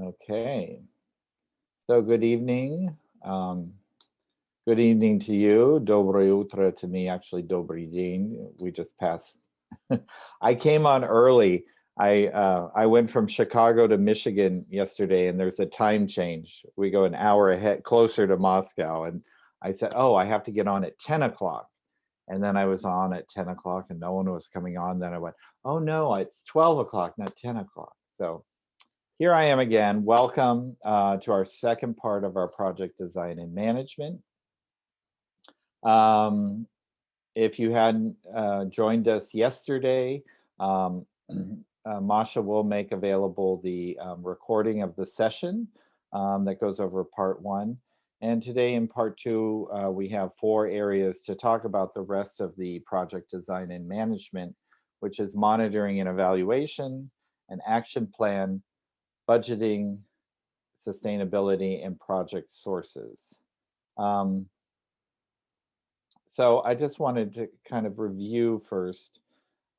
Okay, so good evening. Um, Good evening to you. Dobre utro to me, actually, dobry din. We just passed. I came on early. I went from Chicago to Michigan yesterday, and there's a time change. We go an hour ahead, closer to Moscow, and I said, "Oh, I have to get on at 10 o'clock." And then I was on at 10 o'clock, and no one was coming on. Then I went, "Oh no, it's 12 o'clock, not 10 o'clock." So here I am again. Welcome to our second part of our project design and management. Um, if you hadn't joined us yesterday, um, Masha will make available the recording of the session that goes over part one. And today in part two, we have four areas to talk about the rest of the project design and management, which is monitoring and evaluation, an action plan, budgeting, sustainability, and project sources. Um, so I just wanted to kind of review first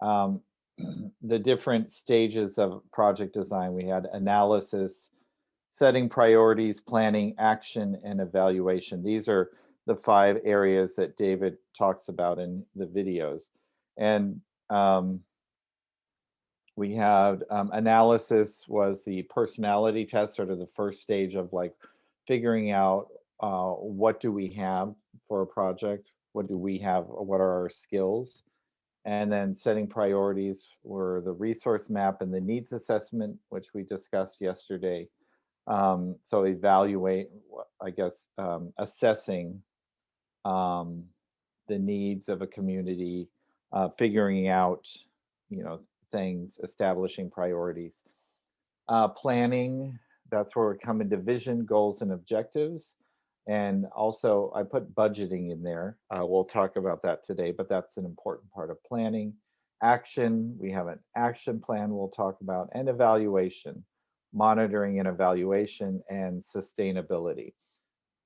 um, the different stages of project design. We had analysis, setting priorities, planning, action, and evaluation. These are the five areas that David talks about in the videos. And we had analysis was the personality test, sort of the first stage of like figuring out what do we have for a project, what do we have, what are our skills, and then setting priorities were the resource map and the needs assessment, which we discussed yesterday. So evaluate, I guess, assessing um, the needs of a community, figuring out, you know, things, establishing priorities. Planning, that's where we come into vision, goals, and objectives. And also, I put budgeting in there. We'll talk about that today, but that's an important part of planning. Action, we have an action plan we'll talk about, and evaluation, monitoring and evaluation, and sustainability.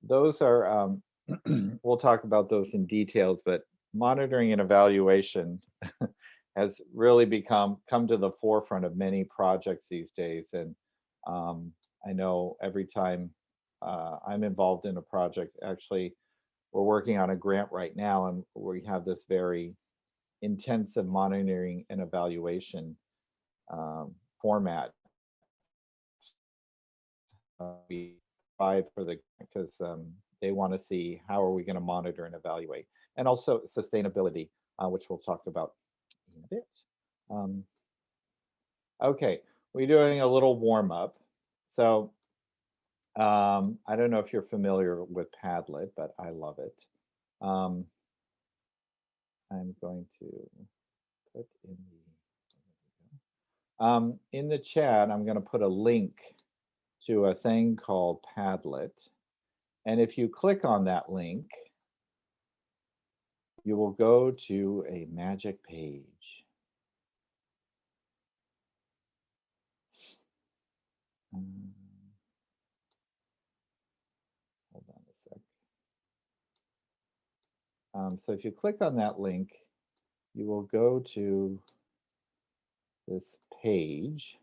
Those are, we'll talk about those in details, but monitoring and evaluation has really come to the forefront of many projects these days. And I know every time I'm involved in a project, actually, we're working on a grant right now, and we have this very intensive monitoring and evaluation format. We provide for the because they want to see how are we going to monitor and evaluate, and also sustainability, which we'll talk about in a bit. Um, okay, we're doing a little warm up. So I don't know if you're familiar with Padlet, but I love it. Um, I'm going to put in the chat. I'm going to put a link to a thing called Padlet, and if you click on that link, you will go to a magic page. Um, hold on a sec. So if you click on that link, you will go to this page,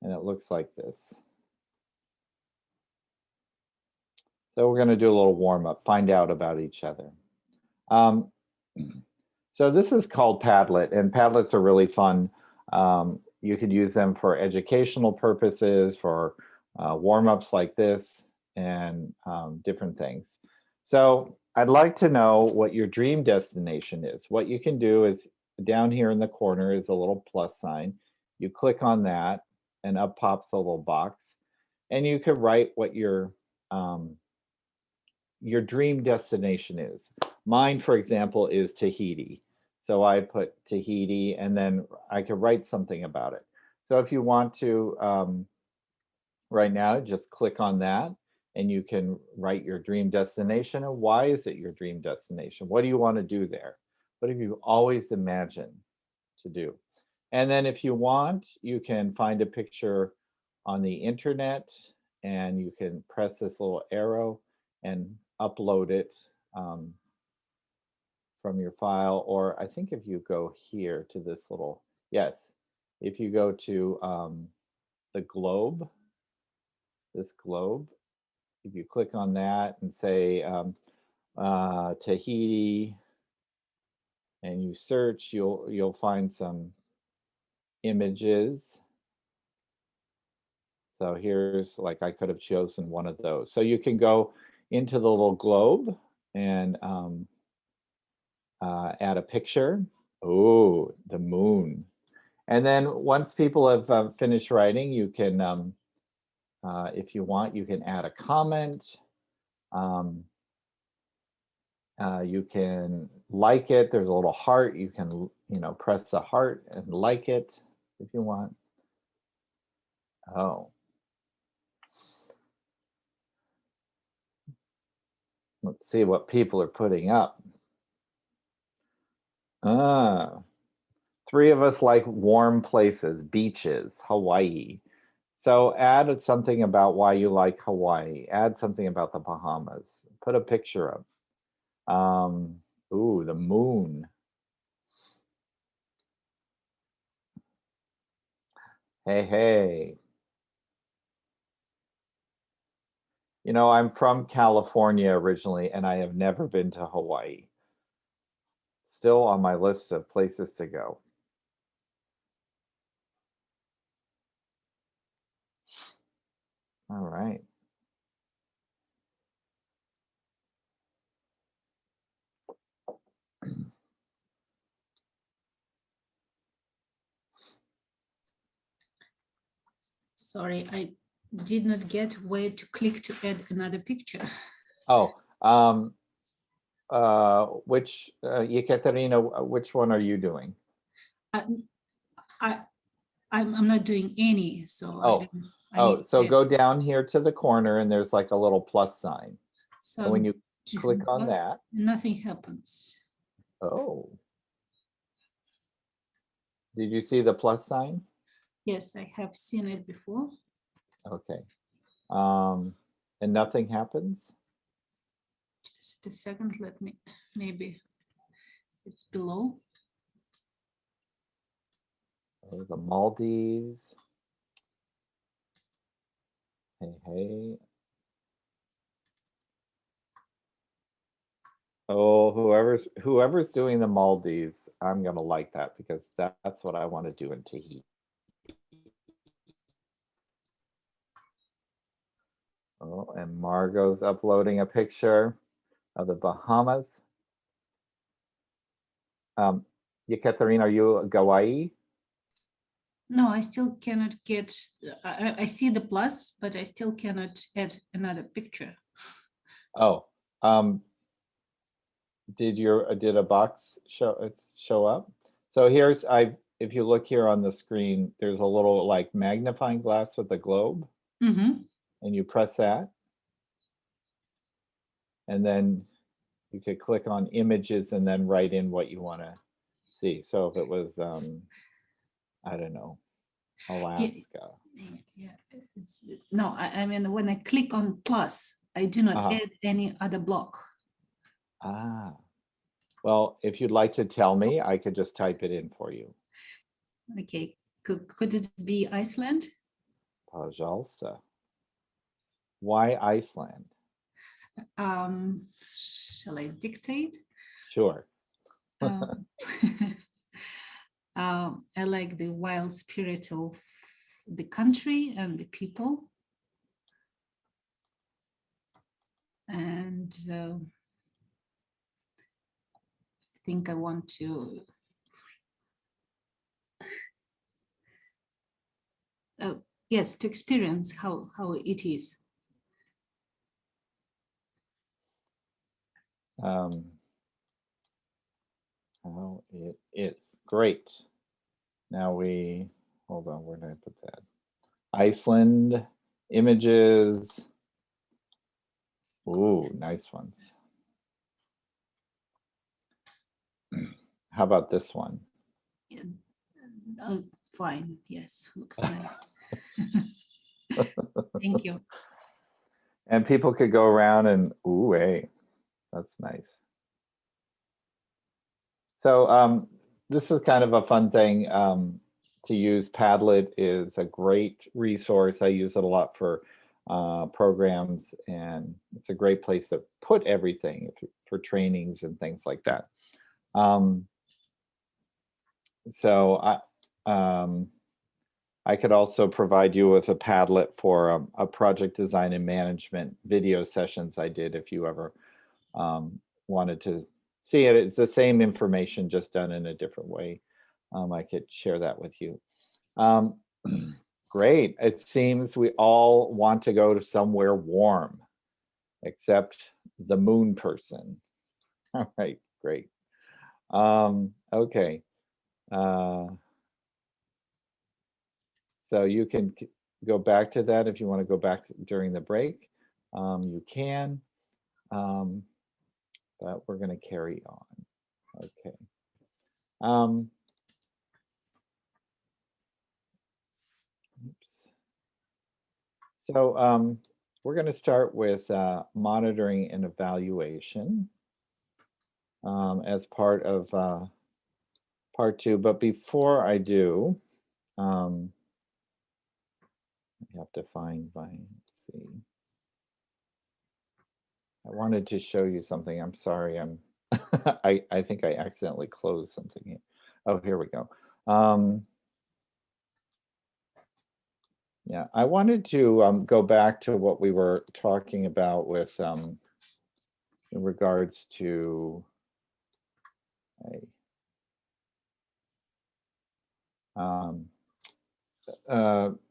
and it looks like this. So we're going to do a little warm up, find out about each other. Um, so this is called Padlet, and Padlets are really fun. You could use them for educational purposes, for warm ups like this, and different things. So I'd like to know what your dream destination is. What you can do is down here in the corner is a little plus sign. You click on that, and up pops a little box, and you could write what your dream destination is. Mine, for example, is Tahiti. So I put Tahiti, and then I could write something about it. So if you want to, right now, just click on that, and you can write your dream destination. And why is it your dream destination? What do you want to do there? What have you always imagined to do? And then if you want, you can find a picture on the internet, and you can press this little arrow and upload it um, from your file. Or I think if you go here to this little, yes, if you go to the globe, this globe, if you click on that and say Tahiti, and you search, you'll find some images. So here's, like, I could have chosen one of those. So you can go into the little globe and add a picture. Oh, the moon. And then once people have finished writing, you can, if you want, you can add a comment. You can like it. There's a little heart. You can, press the heart and like it if you want. Oh. Let's see what people are putting up. Ah, 3 of us like warm places, beaches, Hawaii. So add something about why you like Hawaii. Add something about the Bahamas. Put a picture up. Ooh, the moon. Hey, hey. I'm from California originally, and I have never been to Hawaii. Still on my list of places to go. All right. Sorry, I did not get where to click to add another picture. Oh, Yekaterina, which one are you doing? I'm not doing any, so So go down here to the corner and there's like a little plus sign. So and when you click on that, nothing happens. Oh. Did you see the plus sign? Yes, I have seen it before. Okay. And nothing happens? Just a second, let me, maybe it's below. Oh, the Maldives. Hey, hey. Oh, whoever's doing the Maldives, I'm gonna like that because that's what I want to do in Tahiti. Oh, and Margot's uploading a picture of the Bahamas. Yekaterina, are you a Kauai? No, I still cannot get, I see the plus, but I still cannot add another picture. Oh, did a box show up? So here's, if you look here on the screen, there's a little like magnifying glass with a globe. Mm-hmm. And you press that. And then you could click on images and then write in what you want to see. So if it was, I don't know, Alaska. Yeah. No, I mean, when I click on plus, I do not add any other block. Ah, well, if you'd like to tell me, I could just type it in for you. Okay, could it be Iceland? Pajalsta. Why Iceland? Shall I dictate? Sure. I like the wild spirit of the country and the people. And I think I want to yes, to experience how it is. How it is. Great. Now hold on, where did I put that? Iceland, images. Ooh, nice ones. How about this one? Yeah. Oh, fine. Yes, looks nice. Thank you. And people could go around and, ooh, hey, that's nice. So this is kind of a fun thing. to use. Padlet is a great resource. I use it a lot for programs, and it's a great place to put everything for trainings and things like that. So I could also provide you with a Padlet for a project design and management video sessions I did if you ever wanted to see it. It's the same information, just done in a different way. I could share that with you. Great. It seems we all want to go to somewhere warm, except the moon person. All right, great. Okay. So you can go back to that if you want to go back during the break. You can, but we're going to carry on. Okay. Oops. So we're going to start with monitoring and evaluation as part of part 2. But before I do, I have to find my, let's see. I wanted to show you something. I'm sorry. I think I accidentally closed something here. Oh, here we go. Yeah, I wanted to go back to what we were talking about with in regards to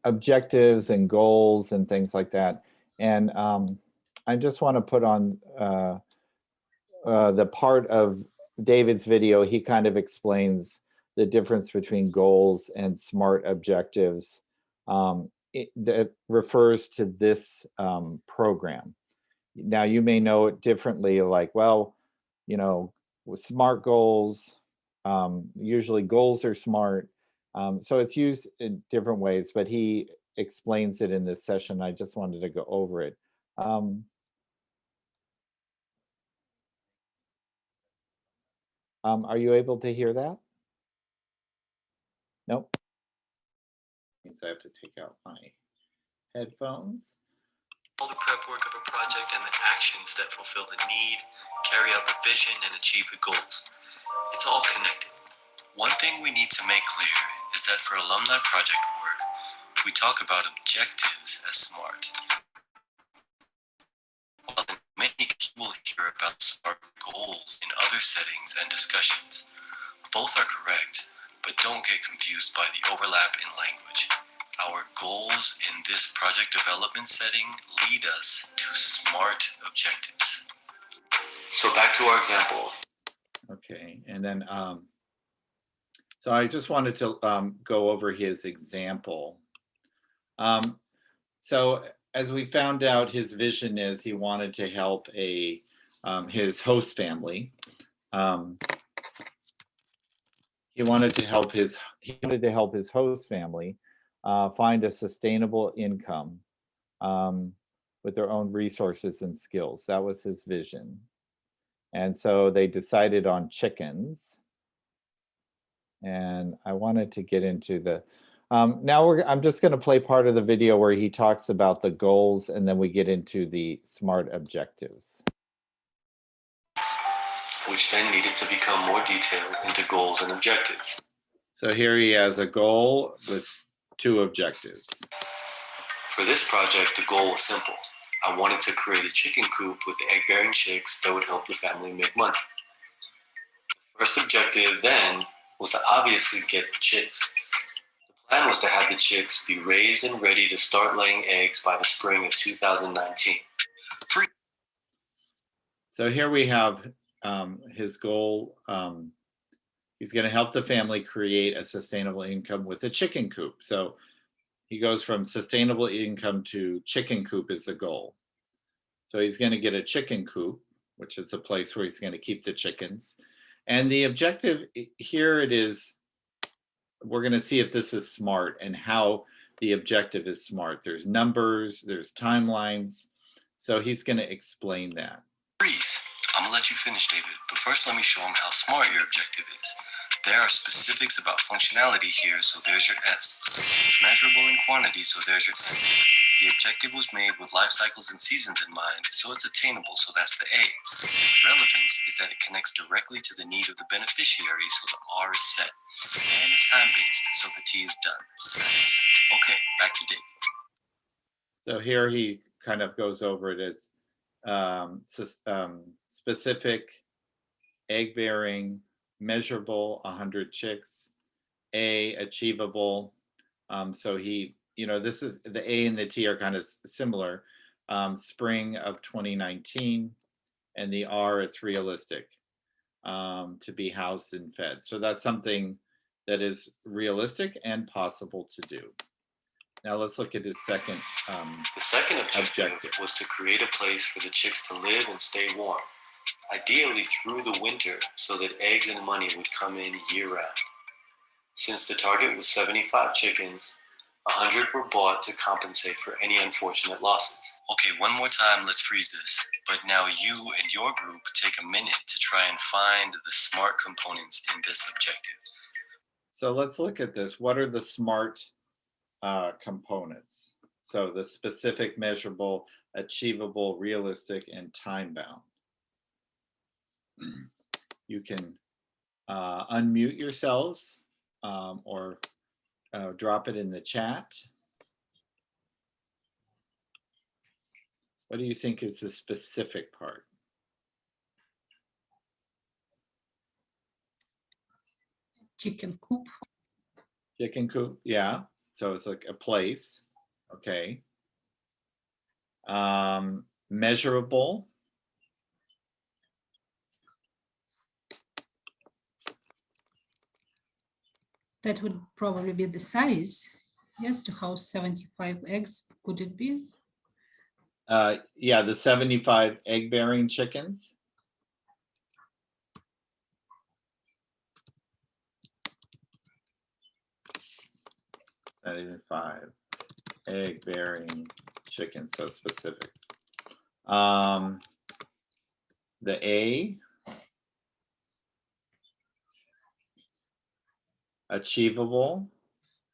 objectives and goals and things like that. And I just want to put on the part of David's video. He kind of explains the difference between goals and SMART objectives. That refers to this program. Now you may know it differently, like, well, you know, with SMART goals, usually goals are SMART. So it's used in different ways, but he explains it in this session. I just wanted to go over it. Are you able to hear that? Nope. Means I have to take out my headphones. All the prep work of a project and the actions that fulfill the need, carry out the vision, and achieve the goals. It's all connected. One thing we need to make clear is that for alumni project work, we talk about objectives as SMART. While in many cases you will hear about SMART goals in other settings and discussions. Both are correct, but don't get confused by the overlap in language. Our goals in this project development setting lead us to SMART objectives. So back to our example. Okay, and then, so I just wanted to go over his example. So as we found out, his vision is he wanted to help his host family. He wanted to help his host family find a sustainable income with their own resources and skills. That was his vision. And so they decided on chickens. And I wanted to get into the, now I'm just going to play part of the video where he talks about the goals, and then we get into the SMART objectives. Which then needed to become more detailed into goals and objectives. So here he has a goal with 2 objectives. For this project, the goal was simple. I wanted to create a chicken coop with egg-bearing chicks that would help the family make money. The first objective then was to obviously get the chicks. The plan was to have the chicks be raised and ready to start laying eggs by the spring of 2019. So here we have his goal. He's going to help the family create a sustainable income with a chicken coop. So he goes from sustainable income to chicken coop is the goal. So he's going to get a chicken coop, which is a place where he's going to keep the chickens. And the objective here it is, we're going to see if this is SMART and how the objective is SMART. There's numbers, there's timelines. So he's going to explain that. Breathe. I'm going to let you finish, David, but first let me show him how SMART your objective is. There are specifics about functionality here, so there's your S. It's measurable in quantity, so there's your N. The objective was made with life cycles and seasons in mind, so it's attainable, so that's the A. Relevance is that it connects directly to the need of the beneficiary, so the R is set. And it's time-based, so the T is done. Nice. Okay, back to Dave. So here he kind of goes over it as specific, egg bearing, measurable, 100 chicks, A, achievable. So he, this is the A and the T are kind of similar. Spring of 2019, and the R, it's realistic to be housed and fed. So that's something that is realistic and possible to do. Now let's look at his second. The second objective was to create a place for the chicks to live and stay warm, ideally through the winter, so that eggs and money would come in year-round. Since the target was 75 chickens, 100 were bought to compensate for any unfortunate losses. Okay, one more time, let's freeze this. But now you and your group take a minute to try and find the SMART components in this objective. So let's look at this. What are the SMART components? So the specific, measurable, achievable, realistic, and time-bound. You can unmute yourselves or drop it in the chat. What do you think is the specific part? Chicken coop. Chicken coop, yeah. So it's like a place, okay. Measurable. That would probably be the size. Yes, to house 75 eggs, could it be? Yeah, the 75 egg-bearing chickens. Five egg-bearing chickens, so specifics. The A, achievable.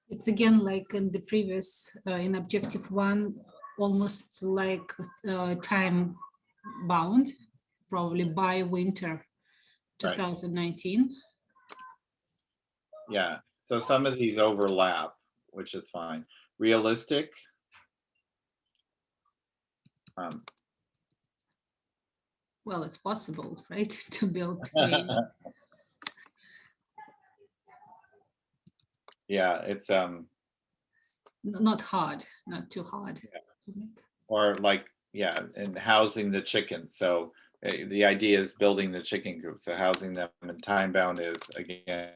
It's again like in the previous, in objective 1, almost like time bound, probably by winter 2019. Yeah, so some of these overlap, which is fine. Realistic. Well, it's possible, right, to build a yeah, it's not hard, not too hard. Yeah. To make. Or like, yeah, and housing the chickens. So the idea is building the chicken coop. So housing them, and time bound is again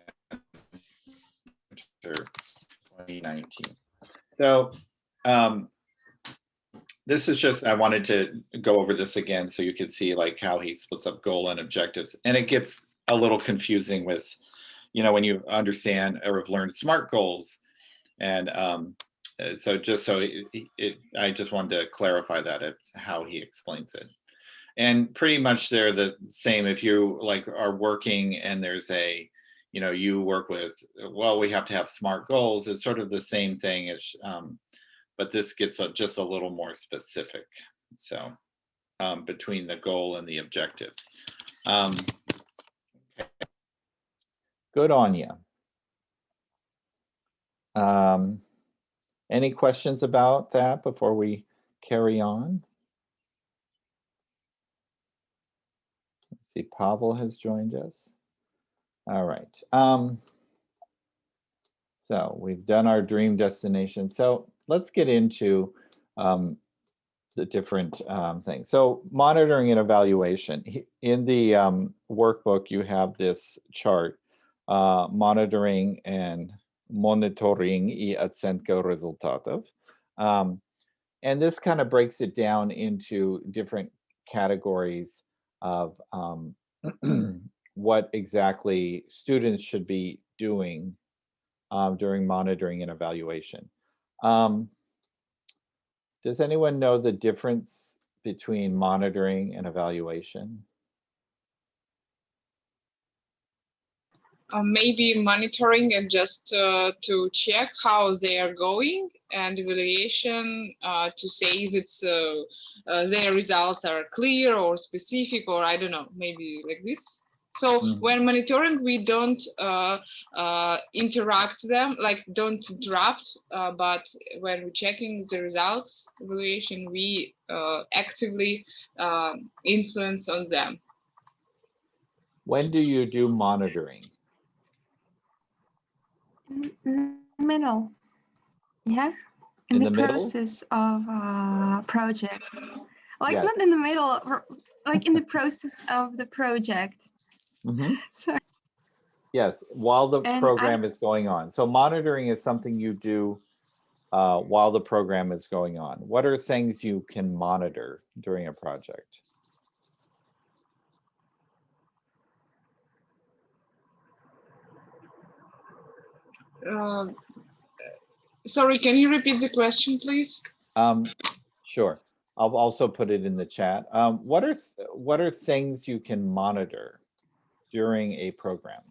2019. So this is just, I wanted to go over this again so you could see like how he splits up goal and objectives. And it gets a little confusing with, when you understand or have learned SMART goals. And so just so I just wanted to clarify that it's how he explains it. And pretty much they're the same. If you like are working and there's a, you work with, well, we have to have SMART goals. It's sort of the same thing as, but this gets just a little more specific. So between the goal and the objectives. Okay. Good on you. Any questions about that before we carry on? Let's see, Pavel has joined us. All right. So we've done our dream destination. So let's get into the different things. So monitoring and evaluation. In the workbook, you have this chart, monitoring and monitoring I ocenka rezultatów. And this kind of breaks it down into different categories of what exactly students should be doing during monitoring and evaluation. Does anyone know the difference between monitoring and evaluation? maybe monitoring and just to check how they are going, and evaluation to say is it's their results are clear or specific, or I don't know, maybe like this. So when monitoring, we don't interact them, like don't interrupt, but when we're checking the results, evaluation, we actively influence on them. When do you do monitoring? In the middle. Yeah. In, In the, the middle? process of project. Like Yes. not in the middle, like in the process of the project. Mhm. Sorry. Yes, while the And program is going on. So monitoring is something you do while the program is going on. What are things you can monitor during a project? Sorry, can you repeat the question, please? Sure. I'll also put it in the chat. What are things you can monitor during a program?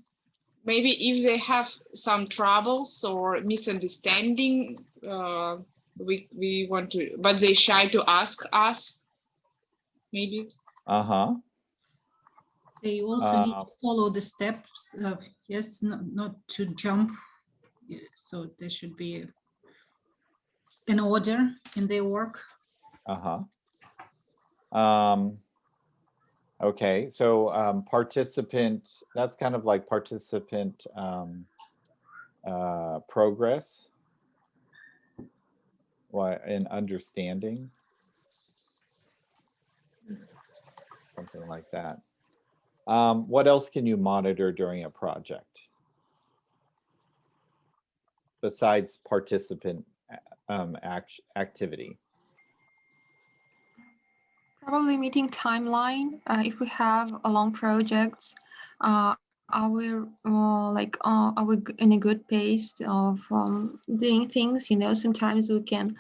Maybe if they have some troubles or misunderstanding, we want to, but they shy to ask us, maybe. Uh-huh. They also need to follow the steps, yes, not to jump. So there should be an order in their work. Uh-huh. Okay, so participant, that's kind of like participant progress. What, in understanding? Something like that. What else can you monitor during a project? Besides participant activity? probably meeting timeline. If we have a long projects, are we are we in a good pace of doing things? You know, sometimes we can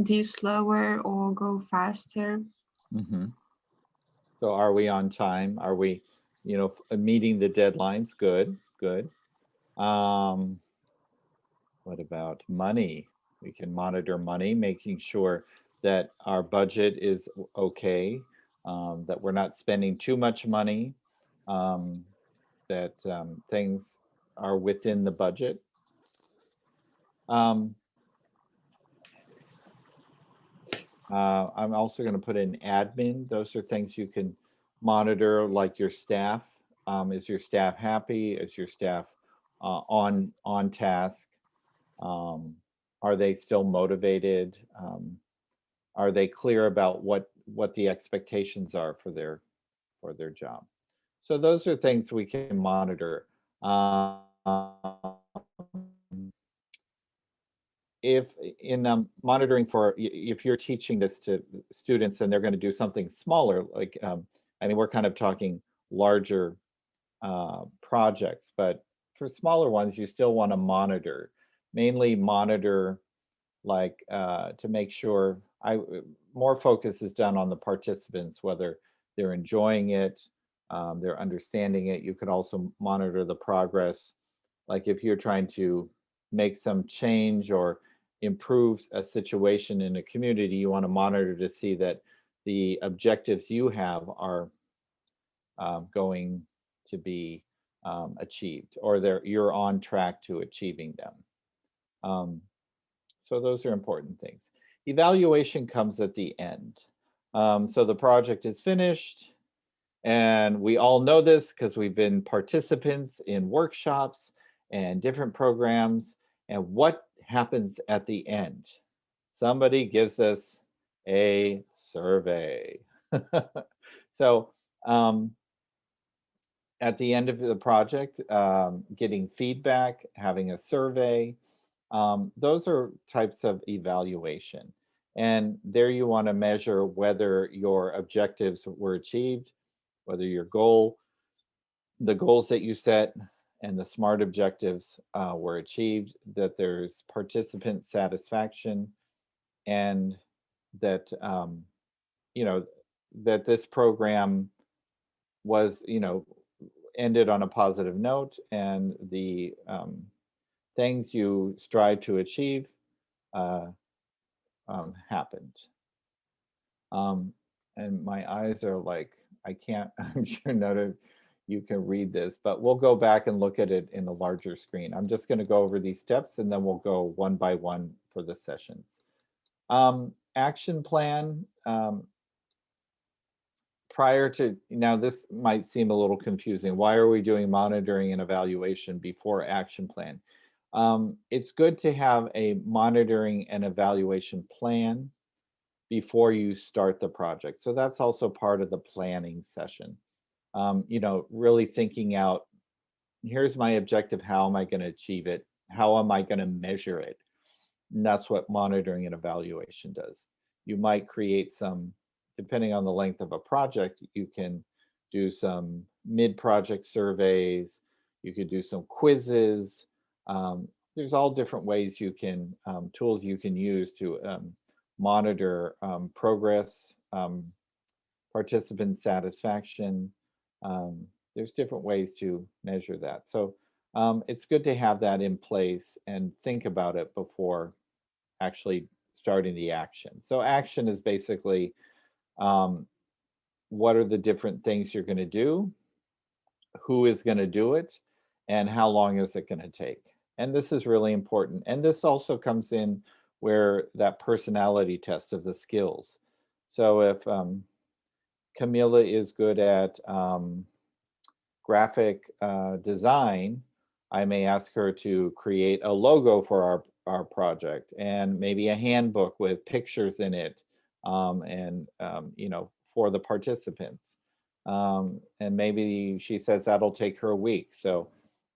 do slower or go faster. Mm-hmm. So are we on time? Are we, meeting the deadlines? Good, good. What about money? We can monitor money, making sure that our budget is okay, that we're not spending too much money, that things are within the budget. I'm also going to put in admin. Those are things you can monitor, like your staff. Is your staff happy? Is your staff on task? Are they still motivated? Are they clear about what the expectations are for their job? So those are things we can monitor. If in monitoring for, if you're teaching this to students and they're going to do something smaller, like I mean, we're kind of talking larger projects, but for smaller ones, you still want to monitor, mainly monitor like to make sure more focus is done on the participants, whether they're enjoying it, they're understanding it. You could also monitor the progress. Like if you're trying to make some change or improve a situation in a community, you want to monitor to see that the objectives you have are going to be achieved, or you're on track to achieving them. So those are important things. Evaluation comes at the end. So the project is finished, and we all know this because we've been participants in workshops and different programs. And what happens at the end? Somebody gives us a survey. So at the end of the project, getting feedback, having a survey, those are types of evaluation. And there you want to measure whether your objectives were achieved, whether the goals that you set and the SMART objectives were achieved, that there's participant satisfaction, and that, that this program was, ended on a positive note, and the things you strive to achieve happened. And my eyes are like, I can't, I'm sure none of you can read this, but we'll go back and look at it in a larger screen. I'm just going to go over these steps and then we'll go one by one for the sessions. Action plan. Prior to, now this might seem a little confusing. Why are we doing monitoring and evaluation before action plan? It's good to have a monitoring and evaluation plan before you start the project. So that's also part of the planning session. You know, really thinking out, here's my objective, how am I going to achieve it? How am I going to measure it? And that's what monitoring and evaluation does. You might create some, depending on the length of a project, you can do some mid-project surveys, you could do some quizzes. There's all different ways you can, tools you can use to monitor progress, participant satisfaction. There's different ways to measure that. So it's good to have that in place and think about it before actually starting the action. So action is basically what are the different things you're going to do, who is going to do it, and how long is it going to take. And this is really important. And this also comes in where that personality test of the skills. So if Camila is good at graphic design, I may ask her to create a logo for our project and maybe a handbook with pictures in it you know, for the participants. And maybe she says that'll take her a week. So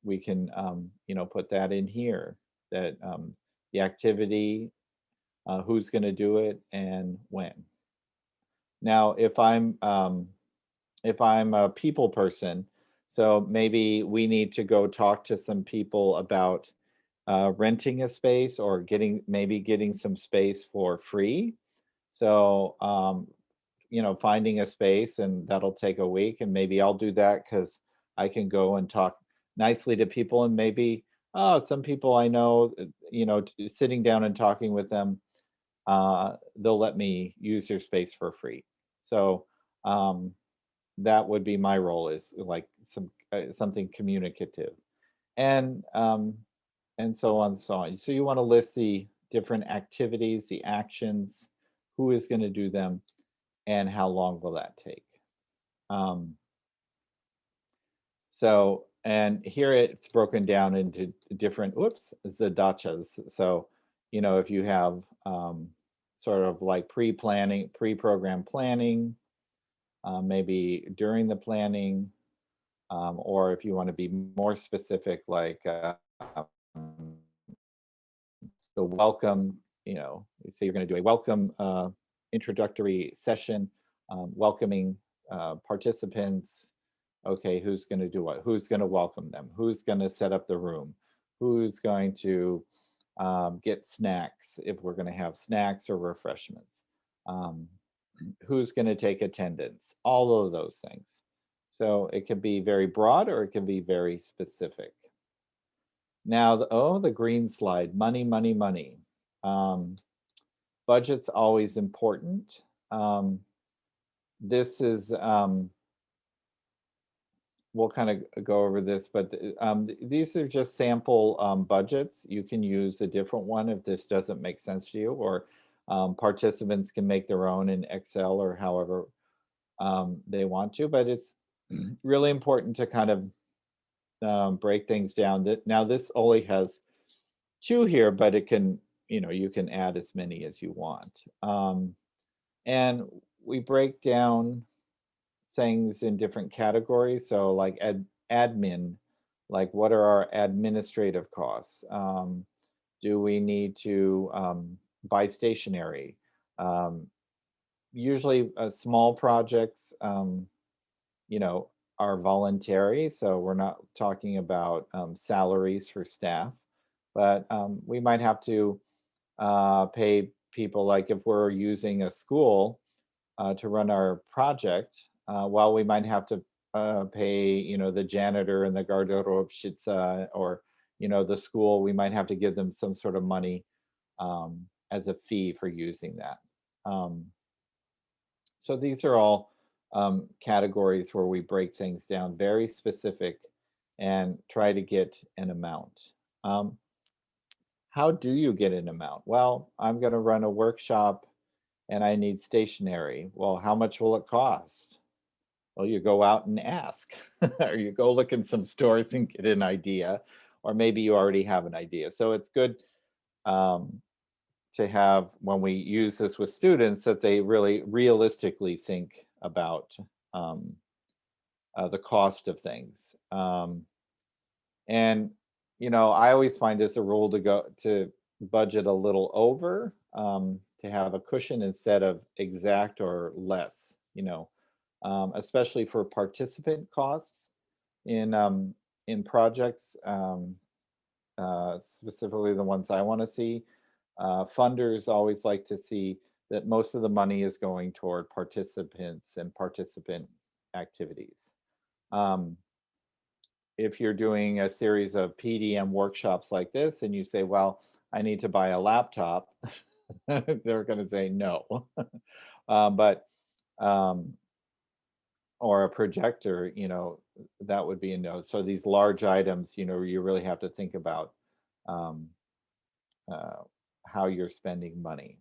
we can, you know, put that in here, that the activity, who's going to do it and when. Now, if I'm a people person, so maybe we need to go talk to some people about renting a space or maybe getting some space for free. So, you know, finding a space, and that'll take a week, and maybe I'll do that because I can go and talk nicely to people, and maybe, oh, some people I know, you know, sitting down and talking with them, they'll let me use their space for free. So that would be my role, is like something communicative, and so on and so on. So you want to list the different activities, the actions, who is going to do them, and how long will that take. So, and here it's broken down into different, zadachas. So, you know, if you have sort of like pre-planning, pre-program planning, maybe during the planning, or if you want to be more specific, like the welcome, you know, say you're going to do a welcome introductory session, welcoming participants. Okay, who's going to do what? Who's going to welcome them? Who's going to set up the room? Who's going to get snacks, if we're going to have snacks or refreshments? Who's going to take attendance? All of those things. So it can be very broad or it can be very specific. Now, the green slide, money, money, money. Budget's always important. This is, we'll kind of go over this, but these are just sample budgets. You can use a different one if this doesn't make sense to you, or participants can make their own in Excel or however they want to, but it's really important to kind of break things down. Now this only has 2 here, but it can, you know, you can add as many as you want. And we break down things in different categories. So like admin, like what are our administrative costs? Do we need to buy stationery? Usually small projects, you know, are voluntary. So we're not talking about salaries for staff, but we might have to pay people, like if we're using a school to run our project, well, we might have to pay, you know, the janitor and the garderobщица, or, you know, the school, we might have to give them some sort of money as a fee for using that. So these are all categories where we break things down very specific and try to get an amount. How do you get an amount? Well, I'm going to run a workshop and I need stationery. Well, how much will it cost? Well, you go out and ask, or you go look in some stores and get an idea, or maybe you already have an idea. So it's good to have, when we use this with students, that they really realistically think about the cost of things. And you know, I always find it's a rule to budget a little over, to have a cushion instead of exact or less. You know, especially for participant costs in projects, specifically the ones I want to see. Funders always like to see that most of the money is going toward participants and participant activities. Um, if you're doing a series of PDM workshops like this and you say, well, I need to buy a laptop, they're going to say no. But or a projector, you know, that would be a no. So these large items, you know, you really have to think about um, uh, how you're spending money.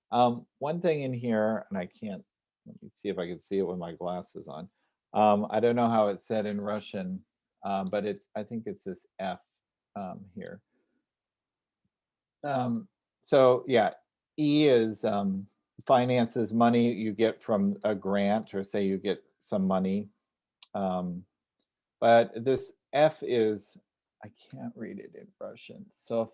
One thing in here, and I can't, let me see if I can see it with my glasses on. I don't know how it's said in Russian, but I think it's this F here. So yeah, E is finances, money you get from a grant, or say you get some money. But this F is, I can't read it in Russian. So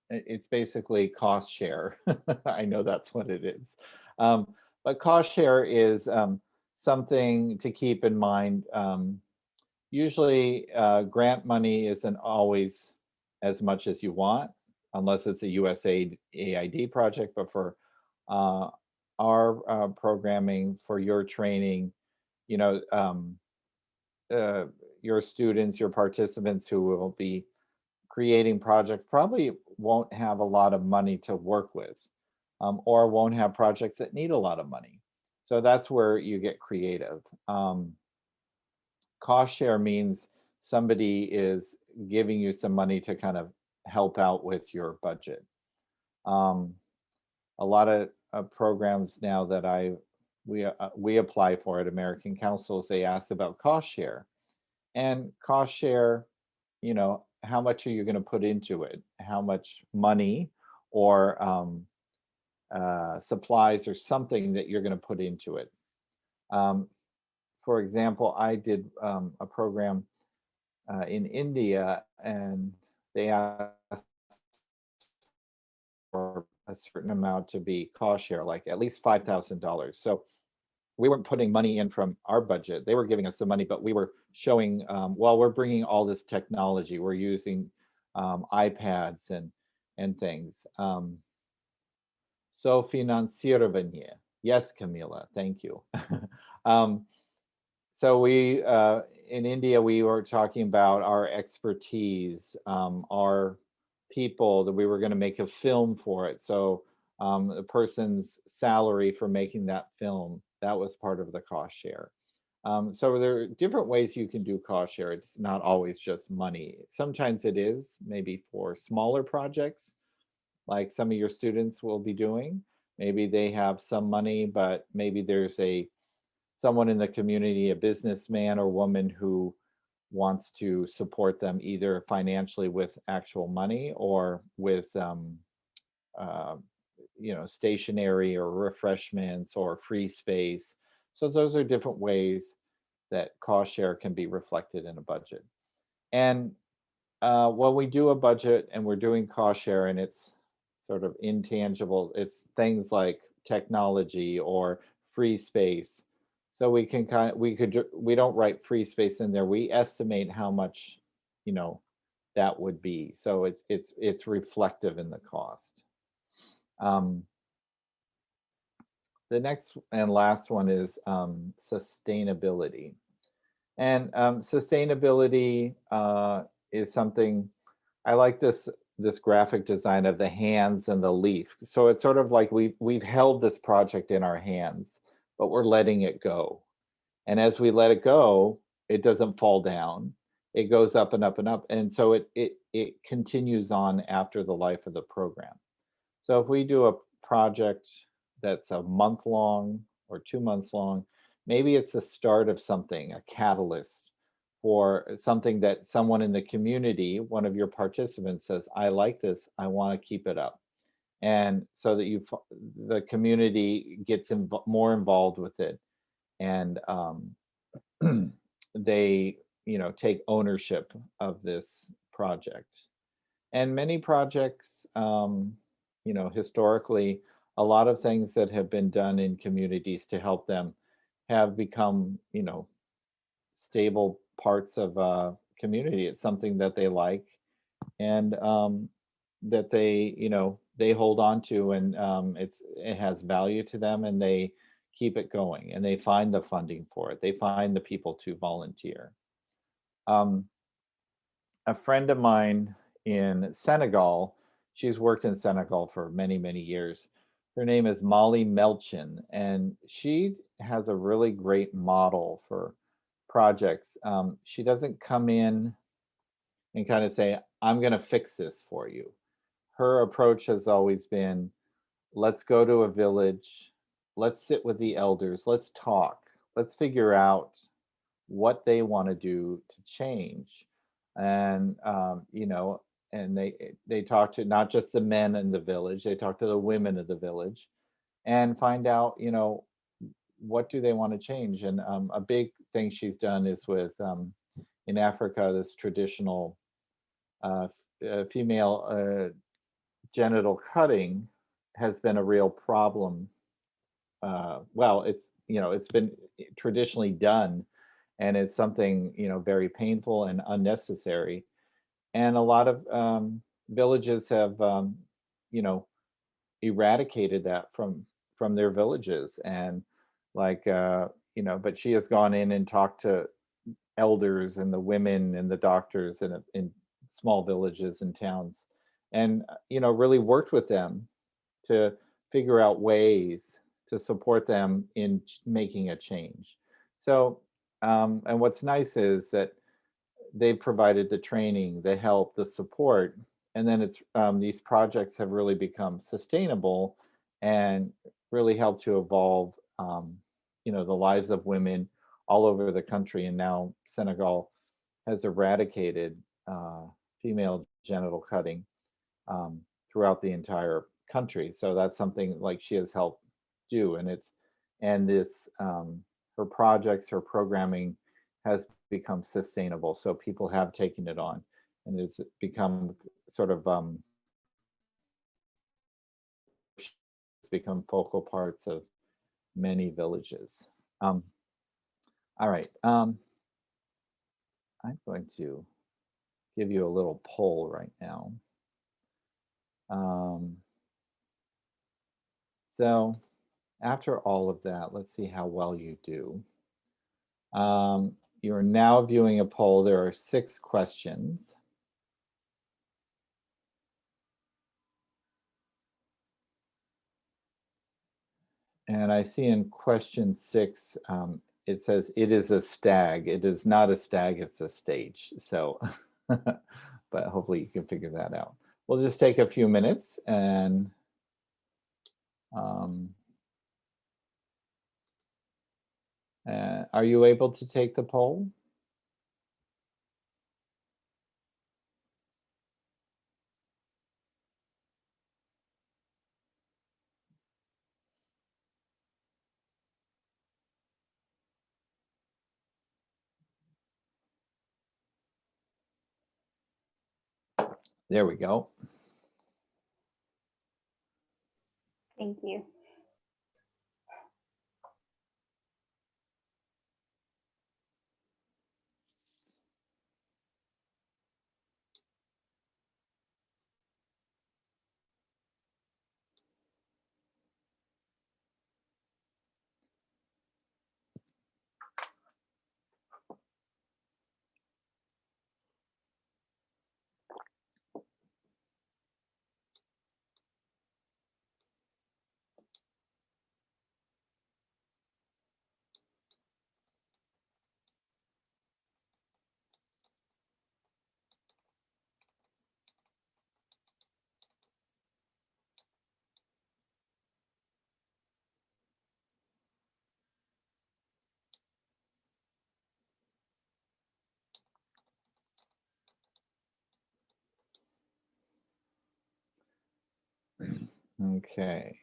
it's basically cost share. I know that's what it is. But cost share is something to keep in mind. Usually grant money isn't always as much as you want, unless it's a USAID project. But for our programming, for your training, you know, your students, your participants who will be creating projects probably won't have a lot of money to work with, or won't have projects that need a lot of money. So that's where you get creative. Cost share means somebody is giving you some money to kind of help out with your budget. A lot of programs now that we apply for at American Councils, they ask about cost share. And cost share, you know, how much are you going to put into it? How much money or supplies or something that you're going to put into it? For example, I did a program in India, and they asked for a certain amount to be cost share, like at least $5,000. So we weren't putting money in from our budget. They were giving us the money, but we were showing, well, we're bringing all this technology. We're using iPads and things. So financирование. Yes, Camila, thank you. So we, in India, we were talking about our expertise, our people, that we were going to make a film for it. So the person's salary for making that film, that was part of the cost share. So there are different ways you can do cost share. It's not always just money. Sometimes it is, maybe for smaller projects, like some of your students will be doing. Maybe they have some money, but maybe there's someone in the community, a businessman or woman, who wants to support them either financially with actual money or with you know, stationery or refreshments or free space. So those are different ways that cost share can be reflected in a budget. And when we do a budget and we're doing cost share and it's sort of intangible, it's things like technology or free space. So we can we don't write free space in there. We estimate how much, you know, that would be. So it's reflective in the cost. The next and last one is sustainability. And sustainability is something, I like this graphic design of the hands and the leaf. So it's sort of like we've held this project in our hands, but we're letting it go. And as we let it go, it doesn't fall down. It goes up and up and up. And so it continues on after the life of the program. So if we do a project that's a month long or 2 months long, maybe it's the start of something, a catalyst for something that someone in the community, one of your participants says, I like this, I want to keep it up. And so that the community gets more involved with it, and they, take ownership of this project. And many projects, historically, a lot of things that have been done in communities to help them have become, stable parts of a community. It's something that they like, and that they hold on to, and it has value to them, and they keep it going, and they find the funding for it. They find the people to volunteer. Um, a friend of mine in Senegal, she's worked in Senegal for many, many years. Her name is Molly Melchin, and she has a really great model for projects. She doesn't come in and kind of say, I'm going to fix this for you. Her approach has always been, let's go to a village, let's sit with the elders, let's talk, let's figure out what they want to do to change. And and they talk to not just the men in the village, they talk to the women of the village, and find out, what do they want to change. And a big thing she's done is with in Africa, this traditional female genital cutting has been a real problem. Well, it's been traditionally done, and it's something, very painful and unnecessary. And a lot of villages have, you know, eradicated that from their villages. And like, but she has gone in and talked to elders and the women and the doctors in small villages and towns, and really worked with them to figure out ways to support them in making a change. So, and what's nice is that they've provided the training, the help, the support, and then it's these projects have really become sustainable and really helped to evolve, the lives of women all over the country. And now Senegal has eradicated female genital cutting throughout the entire country. So that's something like she has helped do, and this her projects, her programming has become sustainable. So people have taken it on, and it's become sort of it's become focal parts of many villages. Um, all right, I'm going to give you a little poll right now. So after all of that, let's see how well you do. You're now viewing a poll. There are 6 questions. And I see in question 6, it says, it is a stag. It is not a stag, it's a stage. So, but hopefully you can figure that out. We'll just take a few minutes and are you able to take the poll? There we go. Thank you. Okay.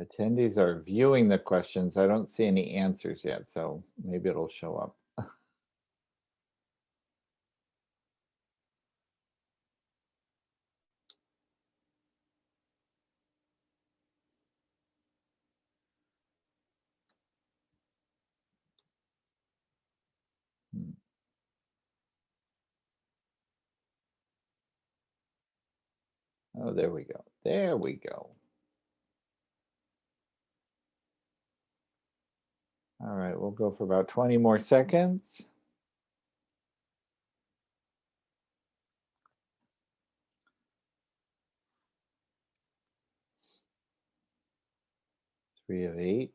Attendees are viewing the questions. I don't see any answers yet, so maybe it'll show up. Hmm. Oh, there we go. There we go. All right, we'll go for about 20 more seconds. Three of 8.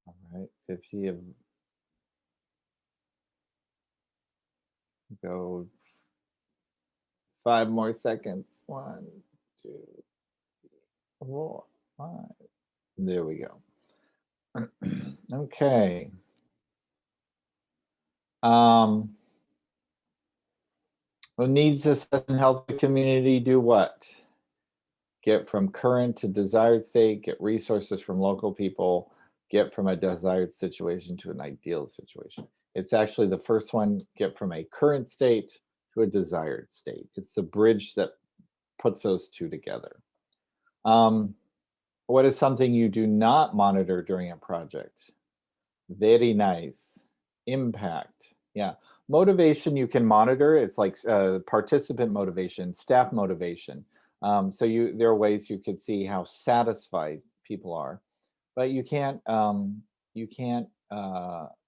All right, 50 of, go 5 more seconds. 1, 2, 4, 5. There we go. Okay. Well, needs assessment help the community do what? Get from current to desired state, get resources from local people, get from a desired situation to an ideal situation. It's actually the first one, get from a current state to a desired state. It's the bridge that puts those two together. What is something you do not monitor during a project? Very nice. Impact. Yeah. Motivation you can monitor. It's like participant motivation, staff motivation. So there are ways you could see how satisfied people are, but you can't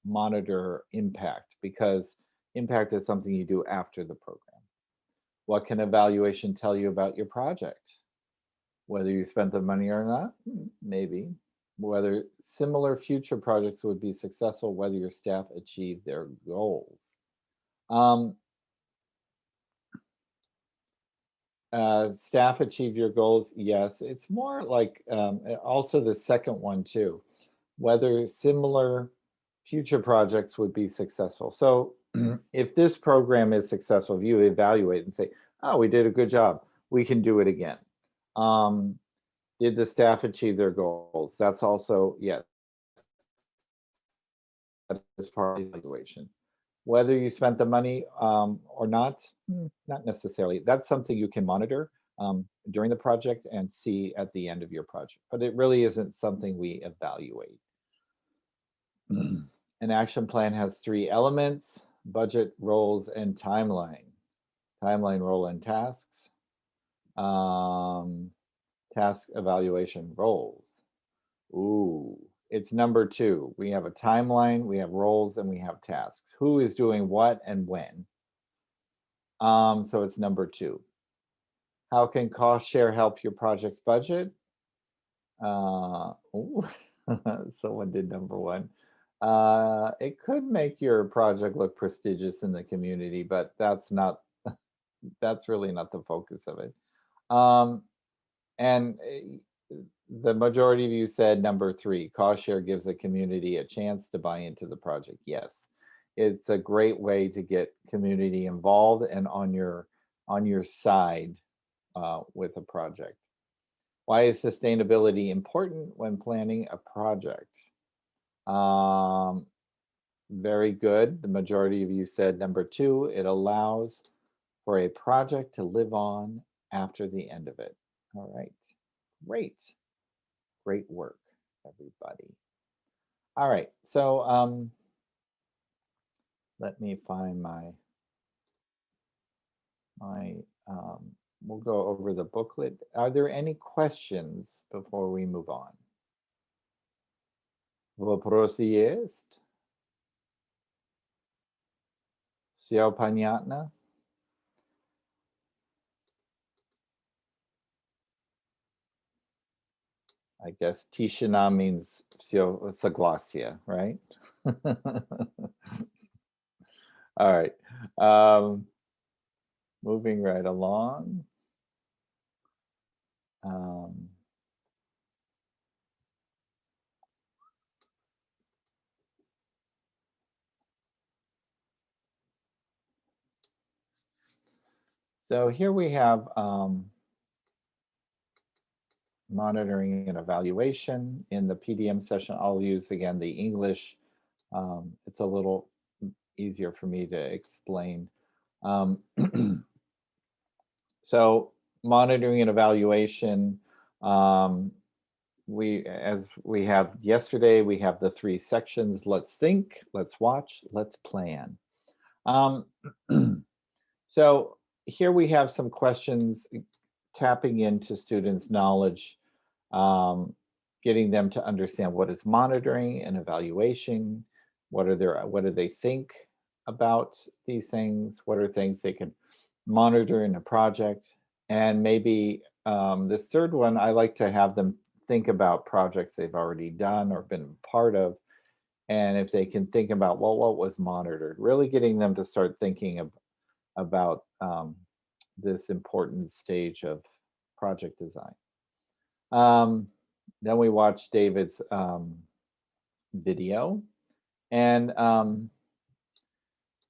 monitor impact, because impact is something you do after the program. What can evaluation tell you about your project? Whether you spent the money or not, maybe. Whether similar future projects would be successful, whether your staff achieve their goals. Staff achieve your goals, yes. It's more like also the second one too, whether similar future projects would be successful. So if this program is successful, if you evaluate and say, oh, we did a good job, we can do it again. Did the staff achieve their goals? That's also, yes, that is part of the evaluation. Whether you spent the money or not necessarily. That's something you can monitor during the project and see at the end of your project, but it really isn't something we evaluate. An action plan has 3 elements: budget, roles, and timeline. Timeline, role, and tasks. Task evaluation, roles. Ooh, it's number 2. We have a timeline, we have roles, and we have tasks. Who is doing what and when? So it's number 2. How can cost share help your project's budget? Ooh, someone did number 1. It could make your project look prestigious in the community, but that's not, that's really not the focus of it. And the majority of you said number 3, cost share gives the community a chance to buy into the project. Yes, it's a great way to get community involved and on your side with a project. Why is sustainability important when planning a project? Very good. The majority of you said number 2, it allows for a project to live on after the end of it. All right, great. Great work, everybody. All right, so let me find we'll go over the booklet. Are there any questions before we move on? Вопросы есть? Все понятно? I guess tishina means все согласие, right? All right. Moving right along. So here we have monitoring and evaluation. In the PDM session, I'll use again the English. It's a little easier for me to explain. So monitoring and evaluation, as we have yesterday, we have the 3 sections. Let's think, let's watch, let's plan. So here we have some questions tapping into students' knowledge, getting them to understand what is monitoring and evaluation, what do they think about these things, what are things they can monitor in a project, and maybe this third one, I like to have them think about projects they've already done or been part of, and if they can think about, well, what was monitored, really getting them to start thinking about this important stage of project design. Then we watched David's video, and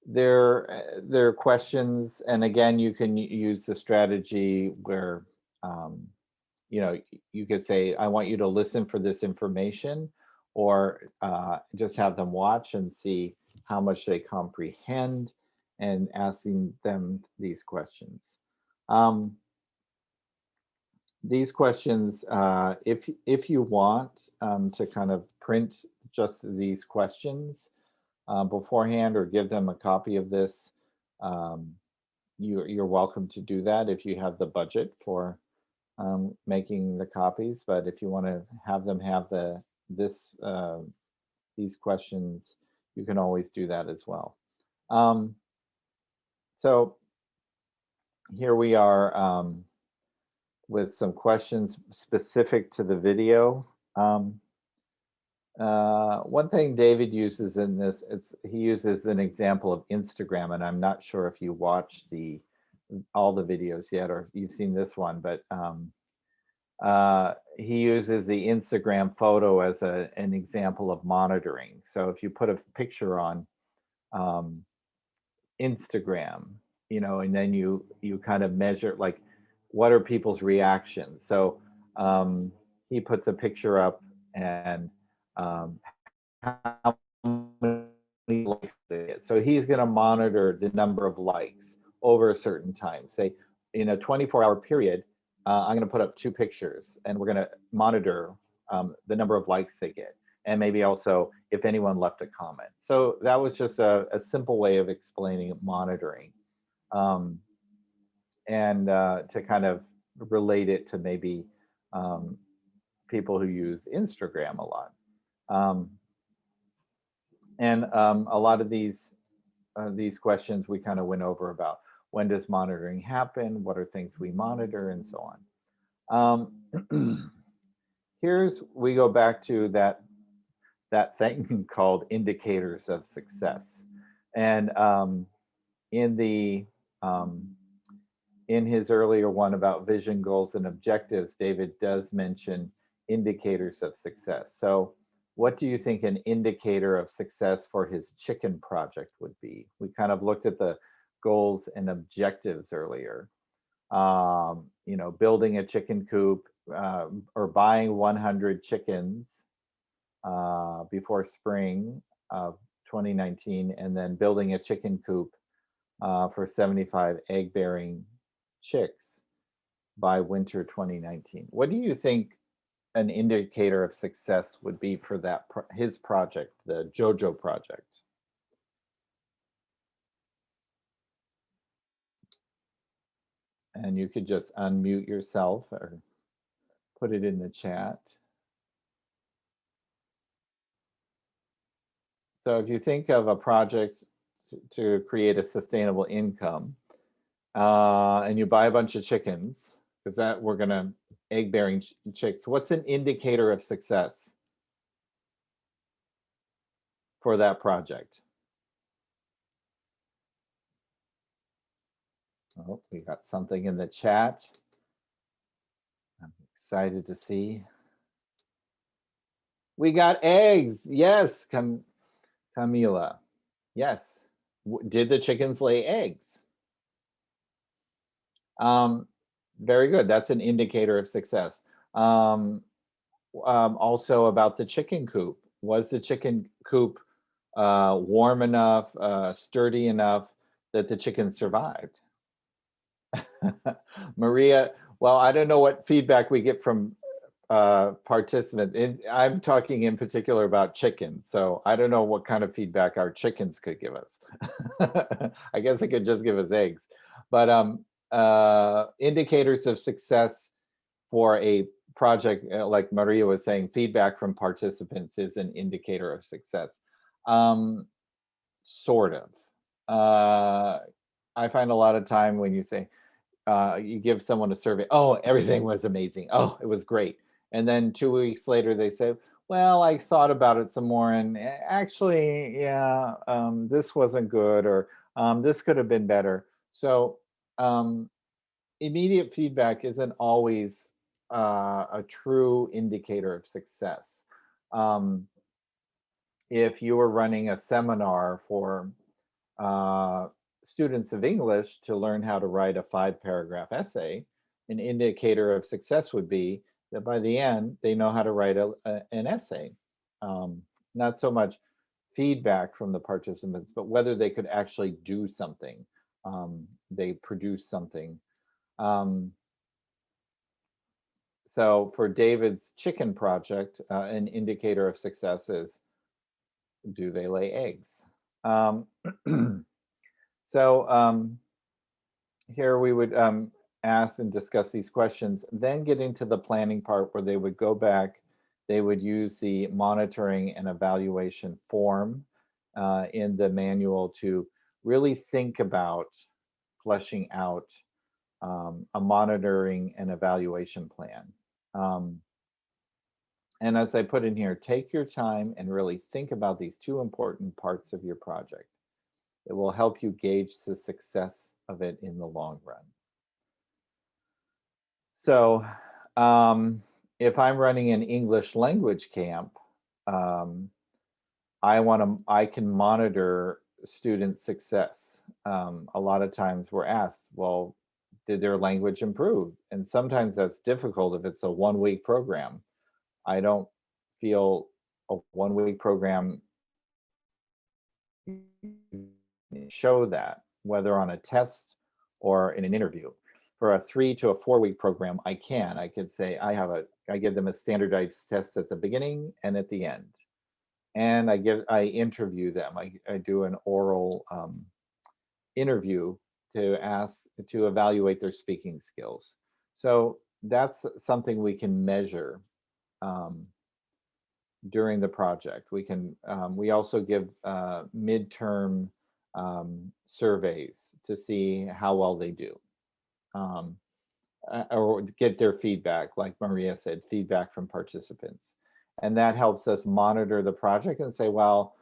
there are questions, and again, you can use the strategy where you know, you could say, I want you to listen for this information, or just have them watch and see how much they comprehend, and asking them these questions. These questions, if you want to kind of print just these questions beforehand, or give them a copy of this, you're welcome to do that if you have the budget for making the copies. But if you want to have them have these questions, you can always do that as well. So here we are with some questions specific to the video. One thing David uses in this, he uses an example of Instagram, and I'm not sure if you watched all the videos yet, or you've seen this one, but he uses the Instagram photo as an example of monitoring. So if you put a picture on Instagram, you know, and then you kind of measure, like, what are people's reactions? So he puts a picture up, and how many likes they get. So he's going to monitor the number of likes over a certain time. Say in a 24-hour period, I'm going to put up 2 pictures, and we're going to monitor the number of likes they get, and maybe also if anyone left a comment. So that was just a simple way of explaining monitoring, and to kind of relate it to maybe people who use Instagram a lot. And a lot of these questions we kind of went over about, when does monitoring happen? What are things we monitor, and so on. We go back to that thing called indicators of success. And in his earlier one about vision, goals, and objectives, David does mention indicators of success. So what do you think an indicator of success for his chicken project would be? We kind of looked at the goals and objectives earlier. You know, building a chicken coop, or buying 100 chickens before spring of 2019, and then building a chicken coop for 75 egg-bearing chicks by winter 2019. What do you think an indicator of success would be for his project, the JoJo project? And you could just unmute yourself or put it in the chat. So if you think of a project to create a sustainable income, and you buy a bunch of chickens, because we're gonna egg-bearing chicks, what's an indicator of success for that project? Oh, we got something in the chat. I'm excited to see. We got eggs. Yes, Camila. Yes. Did the chickens lay eggs? Very good. That's an indicator of success. Also about the chicken coop. Was the chicken coop warm enough, sturdy enough that the chickens survived? Maria, well, I don't know what feedback we get from participants. I'm talking in particular about chickens, so I don't know what kind of feedback our chickens could give us. I guess it could just give us eggs. But indicators of success for a project, like Maria was saying, feedback from participants is an indicator of success. Sort of. I find a lot of time when you say, you give someone a survey, oh, everything was amazing. Oh, it was great. And then 2 weeks later, they say, well, I thought about it some more and actually, yeah, this wasn't good, or this could have been better. So immediate feedback isn't always a true indicator of success. If you were running a seminar for students of English to learn how to write a 5-paragraph essay, an indicator of success would be that by the end, they know how to write an essay. Not so much feedback from the participants, but whether they could actually do something. They produce something. So for David's chicken project, an indicator of success is, do they lay eggs? So here we would ask and discuss these questions, then get into the planning part where they would go back, they would use the monitoring and evaluation form in the manual to really think about fleshing out a monitoring and evaluation plan. And as I put in here, take your time and really think about these 2 important parts of your project. It will help you gauge the success of it in the long run. So if I'm running an English language camp, I can monitor student success. A lot of times we're asked, well, did their language improve? And sometimes that's difficult if it's a 1-week program. I don't feel a 1-week program show that, whether on a test or in an interview. For a 3 to 4 week program, I could say I give them a standardized test at the beginning and at the end. And I interview them. I do an oral interview to evaluate their speaking skills. So that's something we can measure during the project. We also give midterm surveys to see how well they do, or get their feedback, like Maria said, feedback from participants. And that helps us monitor the project and say, well,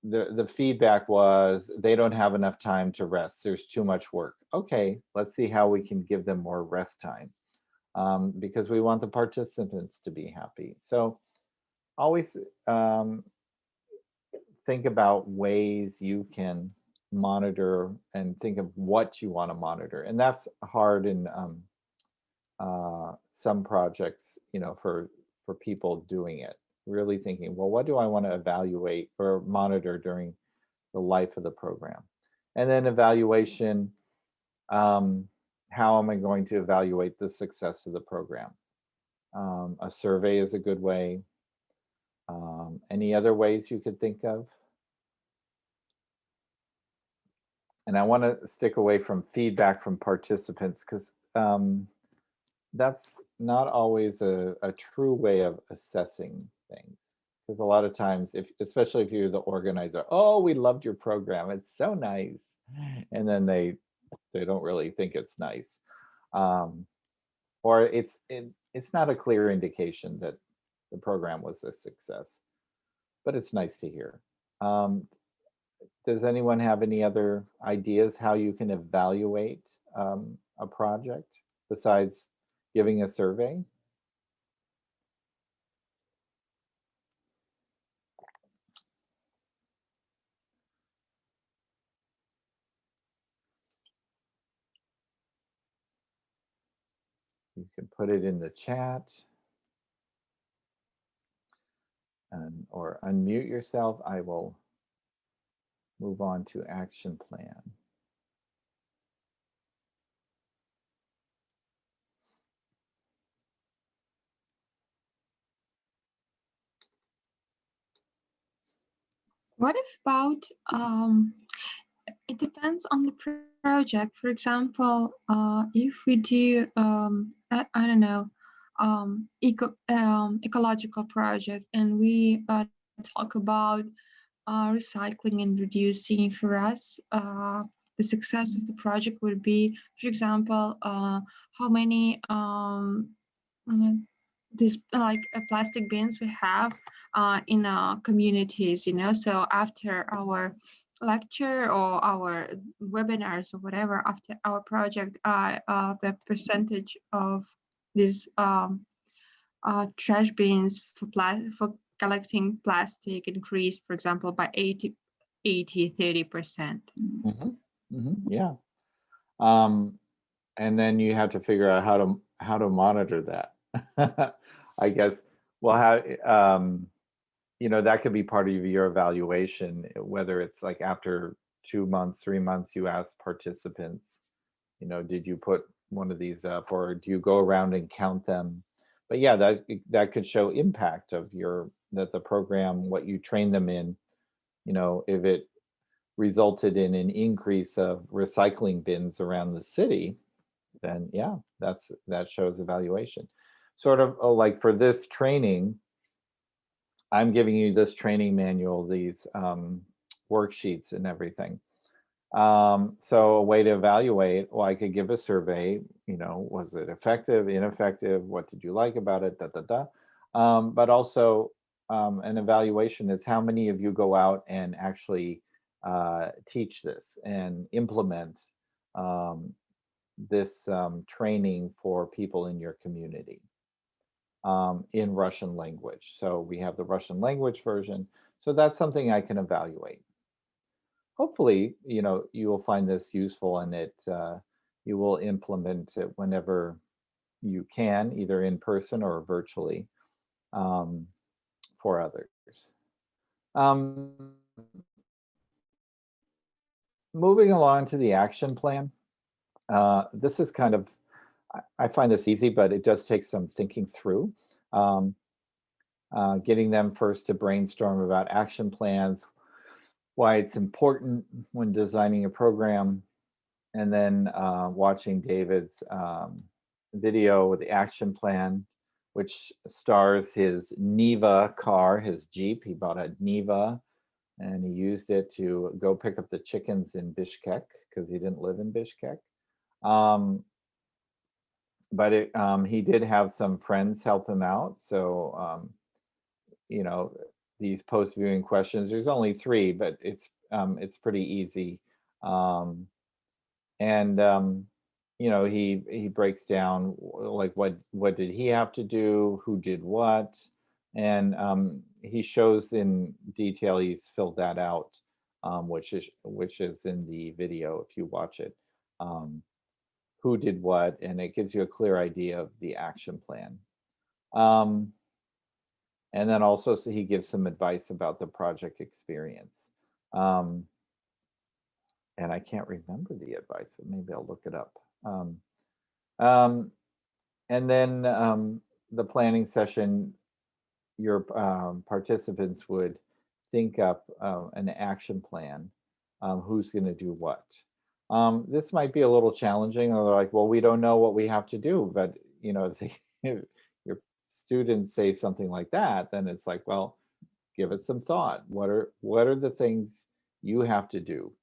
the feedback was they don't have enough time to rest. There's too much work. Okay, let's see how we can give them more rest time, because we want the participants to be happy. So always think about ways you can monitor and think of what you want to monitor. And that's hard in some projects, for people doing it, really thinking, well, what do I want to evaluate or monitor during the life of the program? And then evaluation, how am I going to evaluate the success of the program? A survey is a good way. Any other ways you could think of? And I want to stick away from feedback from participants, because that's not always a true way of assessing things. Because a lot of times, especially if you're the organizer, oh, we loved your program, it's so nice. And then they don't really think it's nice. Or it's not a clear indication that the program was a success, but it's nice to hear. Does anyone have any other ideas how you can evaluate a project besides giving a survey? You can put it in the chat and or unmute yourself. I will move on to action plan. What about it depends on the project. For example, if we do I don't know ecological project, and we talk about recycling and reducing, for us, the success of the project would be, for example, how many these like plastic bins we have in our communities, you know. So after our lecture or our webinars or whatever, after our project, the percentage of these trash bins for collecting plastic increased, for example, by 30%. Yeah. And then you have to figure out how to monitor that. I guess. Well, how you know, that could be part of your evaluation, whether it's like after 2 months, 3 months, you ask participants, you know, did you put one of these up, or do you go around and count them? But yeah, that could show impact of the program, what you train them in, you know, if it resulted in an increase of recycling bins around the city, then yeah, that shows evaluation. Sort of like for this training, I'm giving you this training manual, these worksheets and everything. So a way to evaluate, well, I could give a survey, you know, was it effective, ineffective? What did you like about it? But also an evaluation is how many of you go out and actually teach this and implement this training for people in your community in Russian language. So we have the Russian language version. So that's something I can evaluate. Hopefully, you know, you will find this useful, and you will implement it whenever you can, either in person or virtually, for others. Um, Moving along to the action plan. This is kind of, I find this easy, but it does take some thinking through. Getting them first to brainstorm about action plans, why it's important when designing a program, and then watching David's video with the action plan, which stars his Niva car, his Jeep. He bought a Niva and he used it to go pick up the chickens in Bishkek because he didn't live in Bishkek. But he did have some friends help him out. So, you know, these post-viewing questions, there's only 3, but it's pretty easy. You know, he breaks down like what did he have to do, who did what, and he shows in detail. He's filled that out, which is in the video if you watch it. Who did what, and it gives you a clear idea of the action plan. And then also, so he gives some advice about the project experience. And I can't remember the advice, but maybe I'll look it up. And then the planning session, your participants would think up an action plan. Who's going to do what? This might be a little challenging, or they're like, well, we don't know what we have to do. But you know, if your students say something like that, then it's like, well, give it some thought. What are the things you have to do?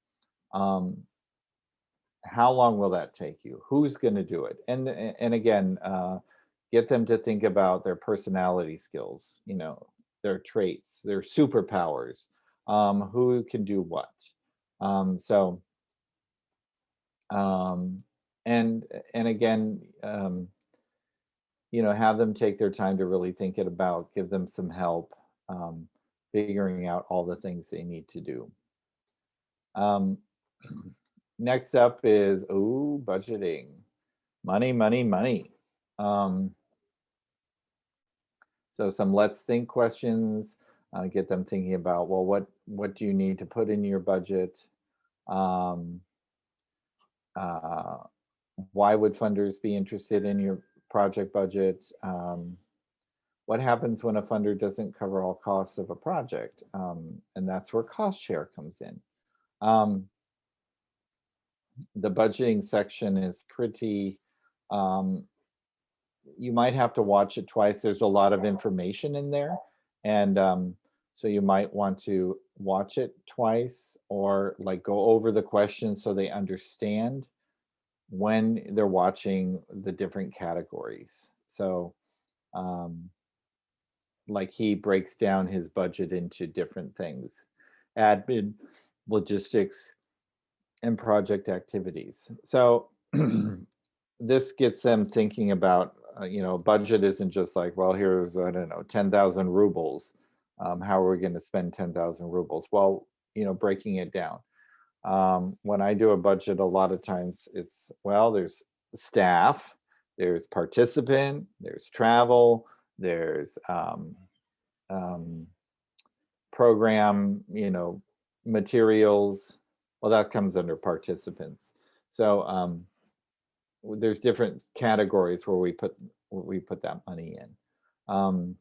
How long will that take you? Who's going to do it? And again, get them to think about their personality skills, you know, their traits, their superpowers, who can do what. And again, you know, have them take their time to really think it about, give them some help figuring out all the things they need to do. Next up is budgeting. Money. Um, so some let's think questions, get them thinking about, well, what do you need to put in your budget? Um, uh, why would funders be interested in your project budget? What happens when a funder doesn't cover all costs of a project? And that's where cost share comes in. The budgeting section is pretty, you might have to watch it twice. There's a lot of information in there. And so you might want to watch it twice or like go over the questions so they understand when they're watching the different categories. So like he breaks down his budget into different things: admin, logistics, and project activities. So this gets them thinking about, budget isn't just like, well, here's, I don't know, 10,000 rubles. How are we going to spend 10,000 rubles? Well, breaking it down. When I do a budget, a lot of times it's, well, there's staff, there's participant, there's travel, there's program, materials. Well, that comes under participants. So there's different categories where we put that money in,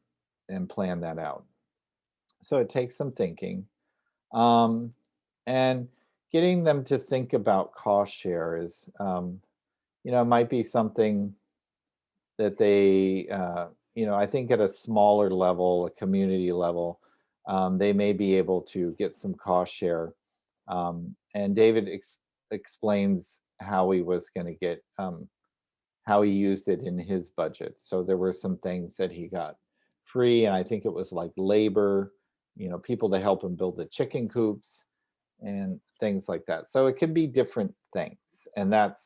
and plan that out. So it takes some thinking, and getting them to think about cost share is, might be something that they, I think at a smaller level, a community level, they may be able to get some cost share. And David explains how he was going to get, how he used it in his budget. So there were some things that he got free, and I think it was like labor, people to help him build the chicken coops and things like that. So it can be different things, and that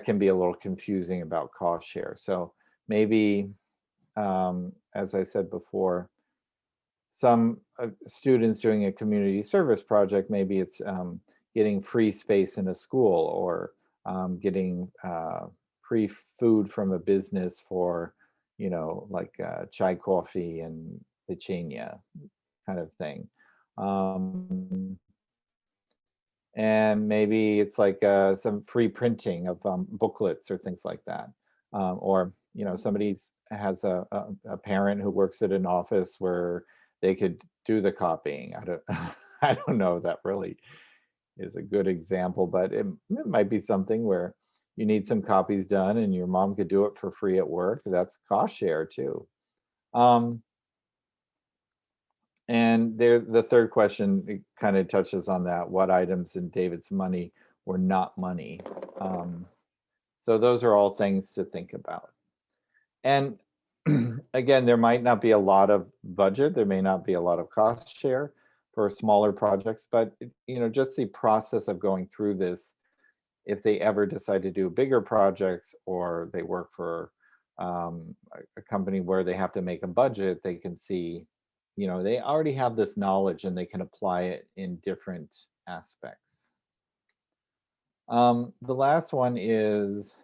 can be a little confusing about cost share. So maybe, as I said before, some students doing a community service project, maybe it's getting free space in a school, or getting free food from a business for, like chai coffee and pechenia kind of thing. And maybe it's like some free printing of booklets or things like that. Or, somebody has a parent who works at an office where they could do the copying. I don't, I don't know if that really is a good example, but it might be something where you need some copies done and your mom could do it for free at work. That's cost share too. And there, the third question kind of touches on that: what items in David's money were not money? So those are all things to think about. And again, there might not be a lot of budget, there may not be a lot of cost share for smaller projects, but just the process of going through this, if they ever decide to do bigger projects, or they work for a company where they have to make a budget, they can see, they already have this knowledge and they can apply it in different aspects. The last one is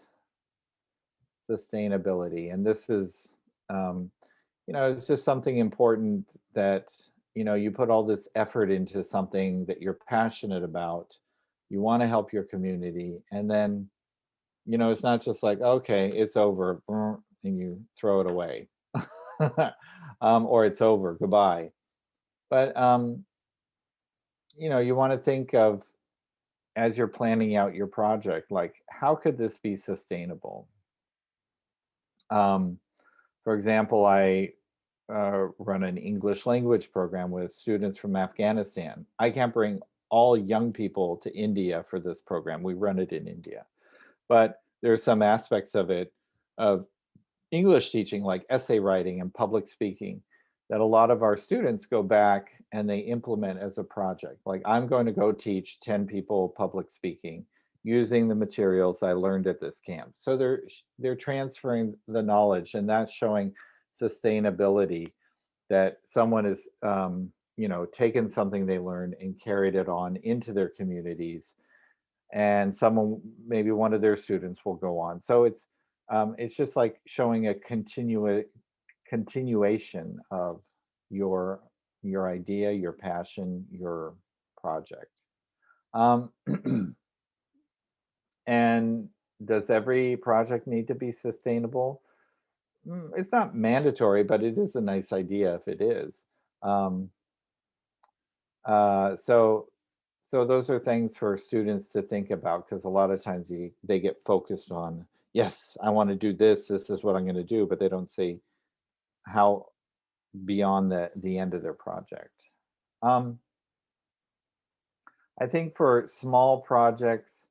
sustainability. And this is, it's just something important that, you put all this effort into something that you're passionate about. You want to help your community. And then, it's not just like, okay, it's over, and you throw it away. Or it's over, goodbye. But, you want to think of, as you're planning out your project, like, how could this be sustainable? For example, I run an English language program with students from Afghanistan. I can't bring all young people to India for this program. We run it in India. But there's some aspects of it, of English teaching, like essay writing and public speaking, that a lot of our students go back and they implement as a project. Like, I'm going to go teach 10 people public speaking using the materials I learned at this camp. So they're transferring the knowledge, and that's showing sustainability, that someone is taken something they learned and carried it on into their communities, and someone, maybe one of their students, will go on. So it's It's just like showing a continuation of your idea, your passion, your project. Um, and does every project need to be sustainable? It's not mandatory, but it is a nice idea if it is. Um, so those are things for students to think about, because a lot of times they get focused on, yes, I want to do this. This is what I'm going to do, but they don't see how beyond the end of their project. Um, I think for small projects,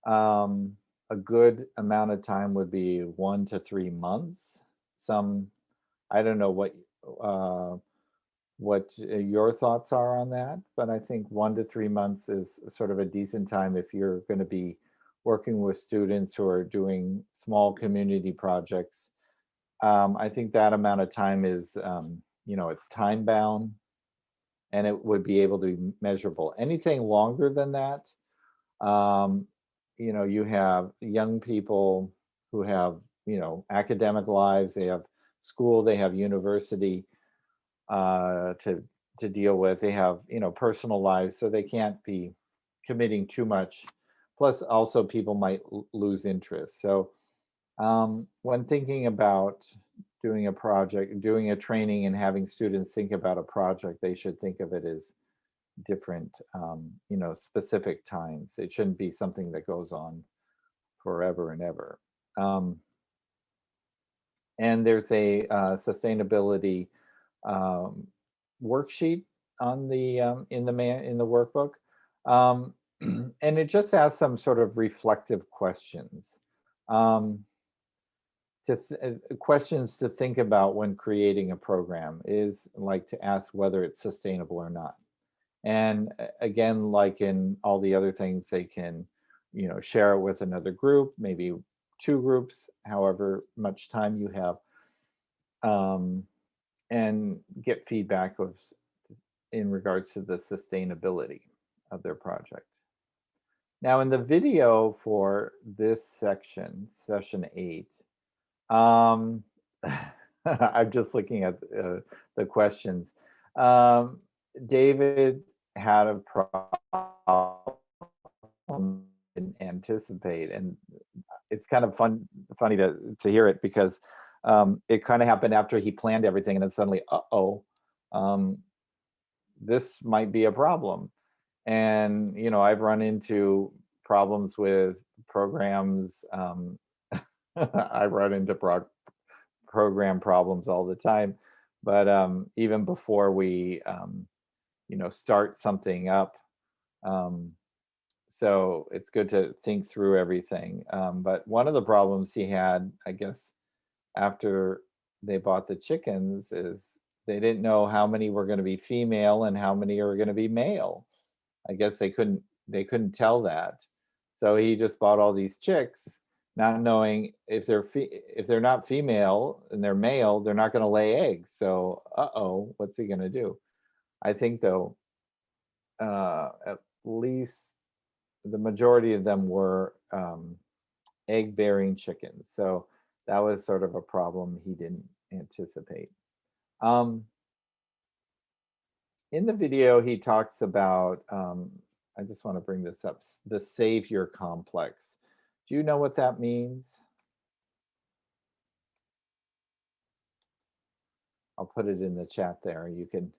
a good amount of time would be 1 to 3 months. I don't know uh, what your thoughts are on that, but I think 1 to 3 months is sort of a decent time if you're going to be working with students who are doing small community projects. I think that amount of time is, it's time bound, and it would be able to be measurable. Anything longer than that, um, you have young people who have, academic lives, they have school, they have university to deal with. They have, personal lives, so they can't be committing too much. Plus, also people might lose interest. So, when thinking about doing a project, doing a training, and having students think about a project, they should think of it as different, specific times. It shouldn't be something that goes on forever and ever. And there's a sustainability um, worksheet on the in the workbook, um, and it just has some sort of reflective questions, um, questions to think about when creating a program. Is like to ask whether it's sustainable or not. And again, like in all the other things, they can, share it with another group, maybe 2 groups, however much time you have, um, and get feedback in regards to the sustainability of their project. Now, in the video for this section, session 8, um, I'm just looking at the questions. David had a problem didn't anticipate, and it's kind of funny to hear it, because it kind of happened after he planned everything, and then suddenly, um, this might be a problem. And I've run into problems with programs. I run into program problems all the time, but even before we start something up, um, so it's good to think through everything. But one of the problems he had, I guess, after they bought the chickens, is they didn't know how many were going to be female and how many are going to be male. I guess they couldn't tell that. So he just bought all these chicks, not knowing if they're not female and they're male, they're not going to lay eggs. So, what's he going to do? I think though, at least the majority of them were egg-bearing chickens. So that was sort of a problem he didn't anticipate. In the video, he talks about, I just want to bring this up, the savior complex. Do you know what that means? I'll put it in the chat there. You can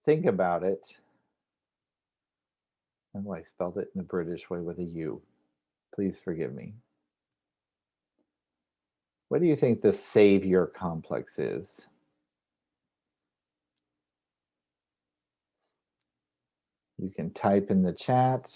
think about it. Oh, I spelled it in the British way with a U. Please forgive me. What do you think the savior complex is? You can type in the chat.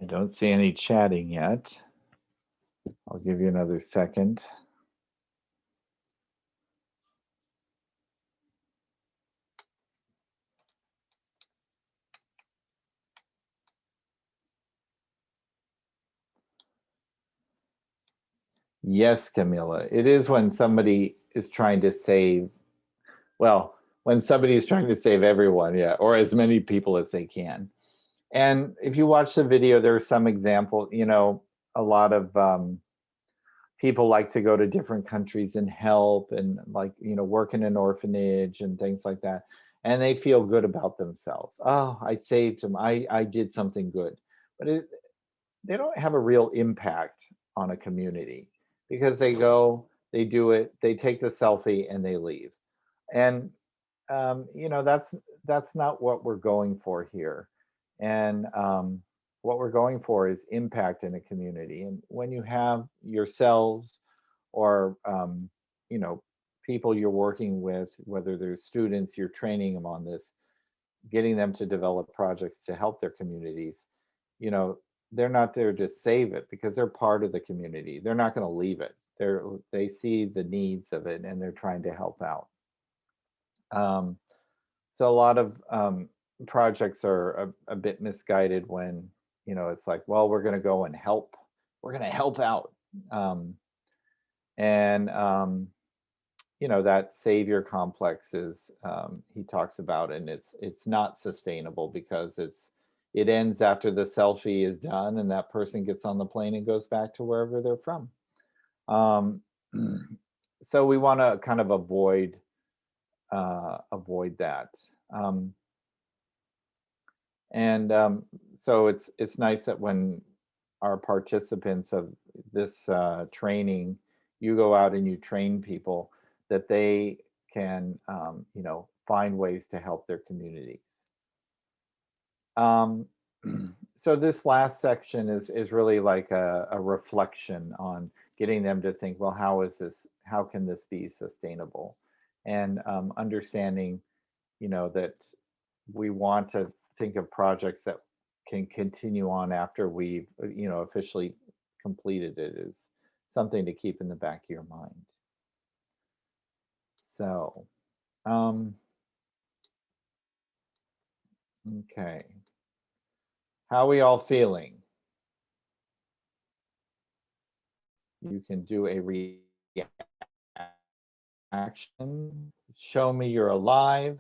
I don't see any chatting yet. I'll give you another second. Yes, Camilla, it is when somebody is trying to save, well, when somebody is trying to save everyone, yeah, or as many people as they can. And if you watch the video, there are some example, you know, a lot of people like to go to different countries and help and like, you know, work in an orphanage and things like that. And they feel good about themselves. Oh, I saved them. I did something good. But they don't have a real impact on a community because they go, they do it, they take the selfie and they leave. And you know, that's not what we're going for here. And what we're going for is impact in a community. And when you have yourselves or you know, people you're working with, whether they're students, you're training them on this, getting them to develop projects to help their communities, you know, they're not there to save it because they're part of the community. They're not going to leave it. They see the needs of it and they're trying to help out. So a lot of projects are a bit misguided when, you know, it's like, well, we're going to go and help. We're going to help out. And you know, that savior complex is he talks about, and it's not sustainable because it ends after the selfie is done and that person gets on the plane and goes back to wherever they're from. So we want to kind of avoid that. So it's nice that when our participants of this training, you go out and you train people that they can, you know, find ways to help their communities. So this last section is really like a reflection on getting them to think, well, how can this be sustainable? And understanding, you know, that we want to think of projects that can continue on after we've, you know, officially completed it is something to keep in the back of your mind. So, okay. How are we all feeling? You can do a reaction. Show me you're alive.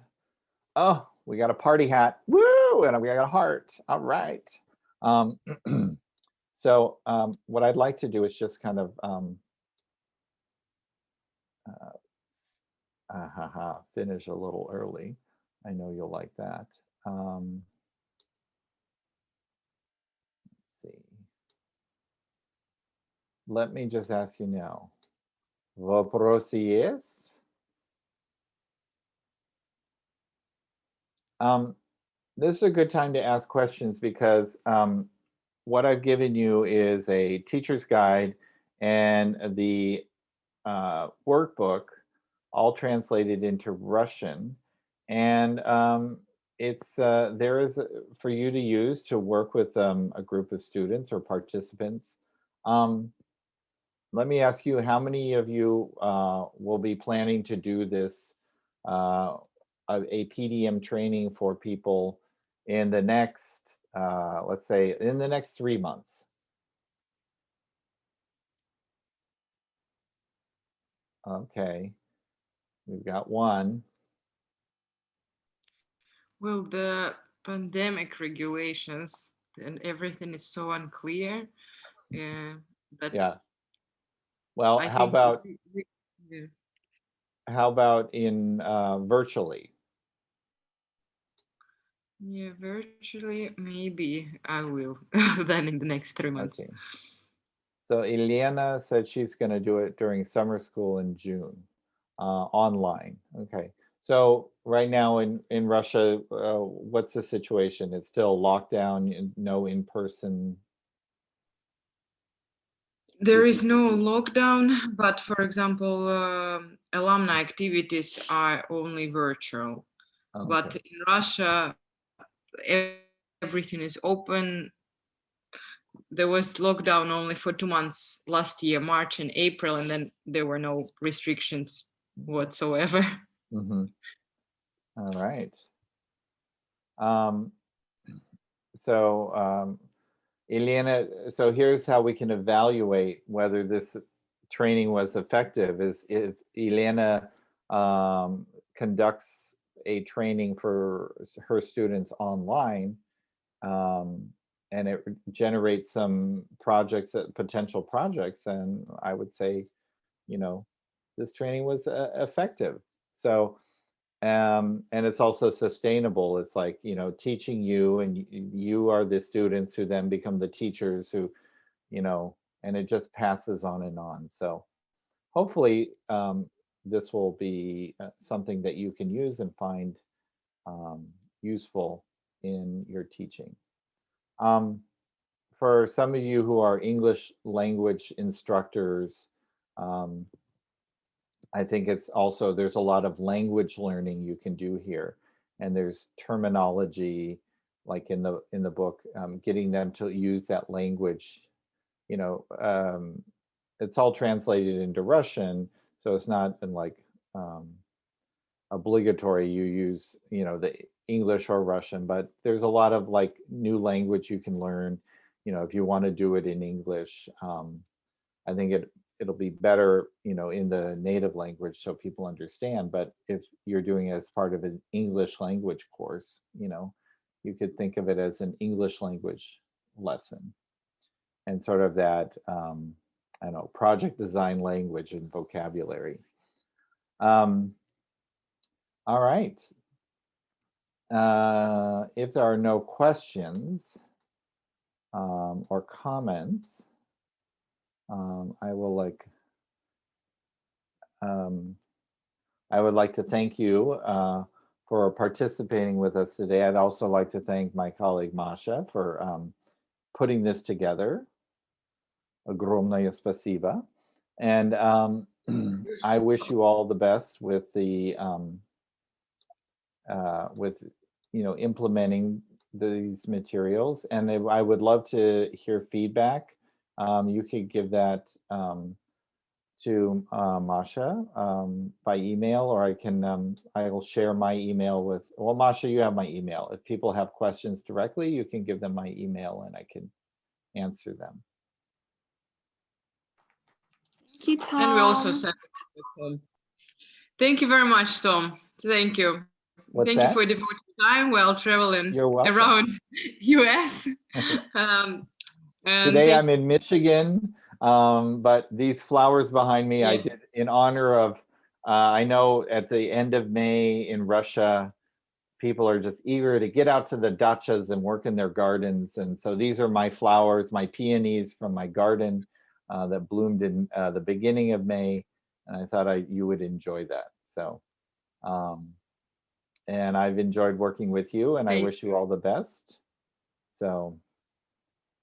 Oh, we got a party hat. Woo! And we got a heart. All right. So what I'd like to do is just kind of finish a little early. I know you'll like that. Let's see. Let me just ask you now. Vопроsi есть? This is a good time to ask questions because what I've given you is a teacher's guide and the workbook, all translated into Russian. And it's there is for you to use to work with a group of students or participants. Let me ask you, how many of you will be planning to do this, a PDM training for people in the next, let's say, in the next 3 months? Okay, we've got one. Well, the pandemic regulations and everything is so unclear. But Yeah. Well, I how think about yeah. how about in virtually? Yeah, virtually, maybe I will then in the next 3 months. Okay. So Elena said she's going to do it during summer school in June, online. Okay. So right now in Russia, what's the situation? It's still lockdown, and no in-person. There is no lockdown, but for example, alumni activities are only virtual. But Okay. in Russia, everything is open. There was lockdown only for 2 months last year, March and April, and then there were no restrictions whatsoever. Mm-hmm. All right. So Elena, so here's how we can evaluate whether this training was effective is if Elena conducts a training for her students online, and it generates some projects, potential projects, and I would say, you know, this training was effective. So, and it's also sustainable. It's like, you know, teaching you, and you are the students who then become the teachers who, you know, and it just passes on and on. So hopefully this will be something that you can use and find useful in your teaching. For some of you who are English language instructors, I think it's also, there's a lot of language learning you can do here. And there's terminology, like in the book, getting them to use that language. You know, it's all translated into Russian, so it's not in like obligatory you use, you know, the English or Russian, but there's a lot of like new language you can learn, you know, if you want to do it in English. I think it'll be better, you know, in the native language so people understand. But if you're doing it as part of an English language course, you know, you could think of it as an English language lesson, and sort of that, I don't know, project design language and vocabulary. All right. If there are no questions or comments, I would like to thank you for participating with us today. I'd also like to thank my colleague Masha for putting this together. Огромное спасибо. And I wish you all the best with the with, you know, implementing these materials. And I would love to hear feedback. You could give that to Masha by email, or I will share my email with, well, Masha, you have my email. If people have questions directly, you can give them my email and I can answer them. Thank you, Tom. And we also send it to Tom. Thank you very much, Tom. Thank you. What's Thank that? you for devoting time while traveling You're welcome. around US. Today I'm in Michigan, but these flowers behind me, I did in honor of, I know at the end of May in Russia, people are just eager to get out to the dachas and work in their gardens. And so these are my flowers, my peonies from my garden that bloomed in the beginning of May. And I thought you would enjoy that. So, and I've enjoyed working with you, and I wish you all the best. So,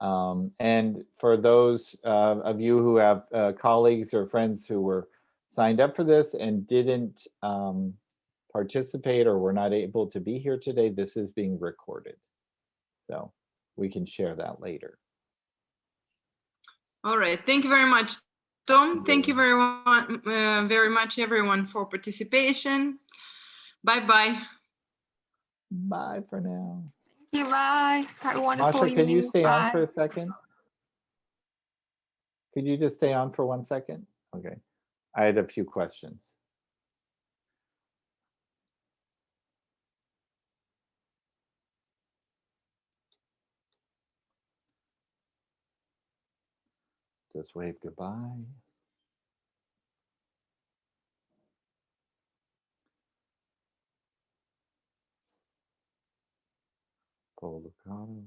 and for those of you who have colleagues or friends who were signed up for this and didn't participate or were not able to be here today, this is being recorded. So we can share that later. All right. Thank you very much, Tom. Thank you very much, everyone, for participation. Bye-bye. Bye for now. Thank you. Bye. Have a wonderful Masha, can you evening. stay on Bye. for a second? Could you just stay on for 1 second? Okay. I had a few questions. Just wave goodbye. Paul Lucado.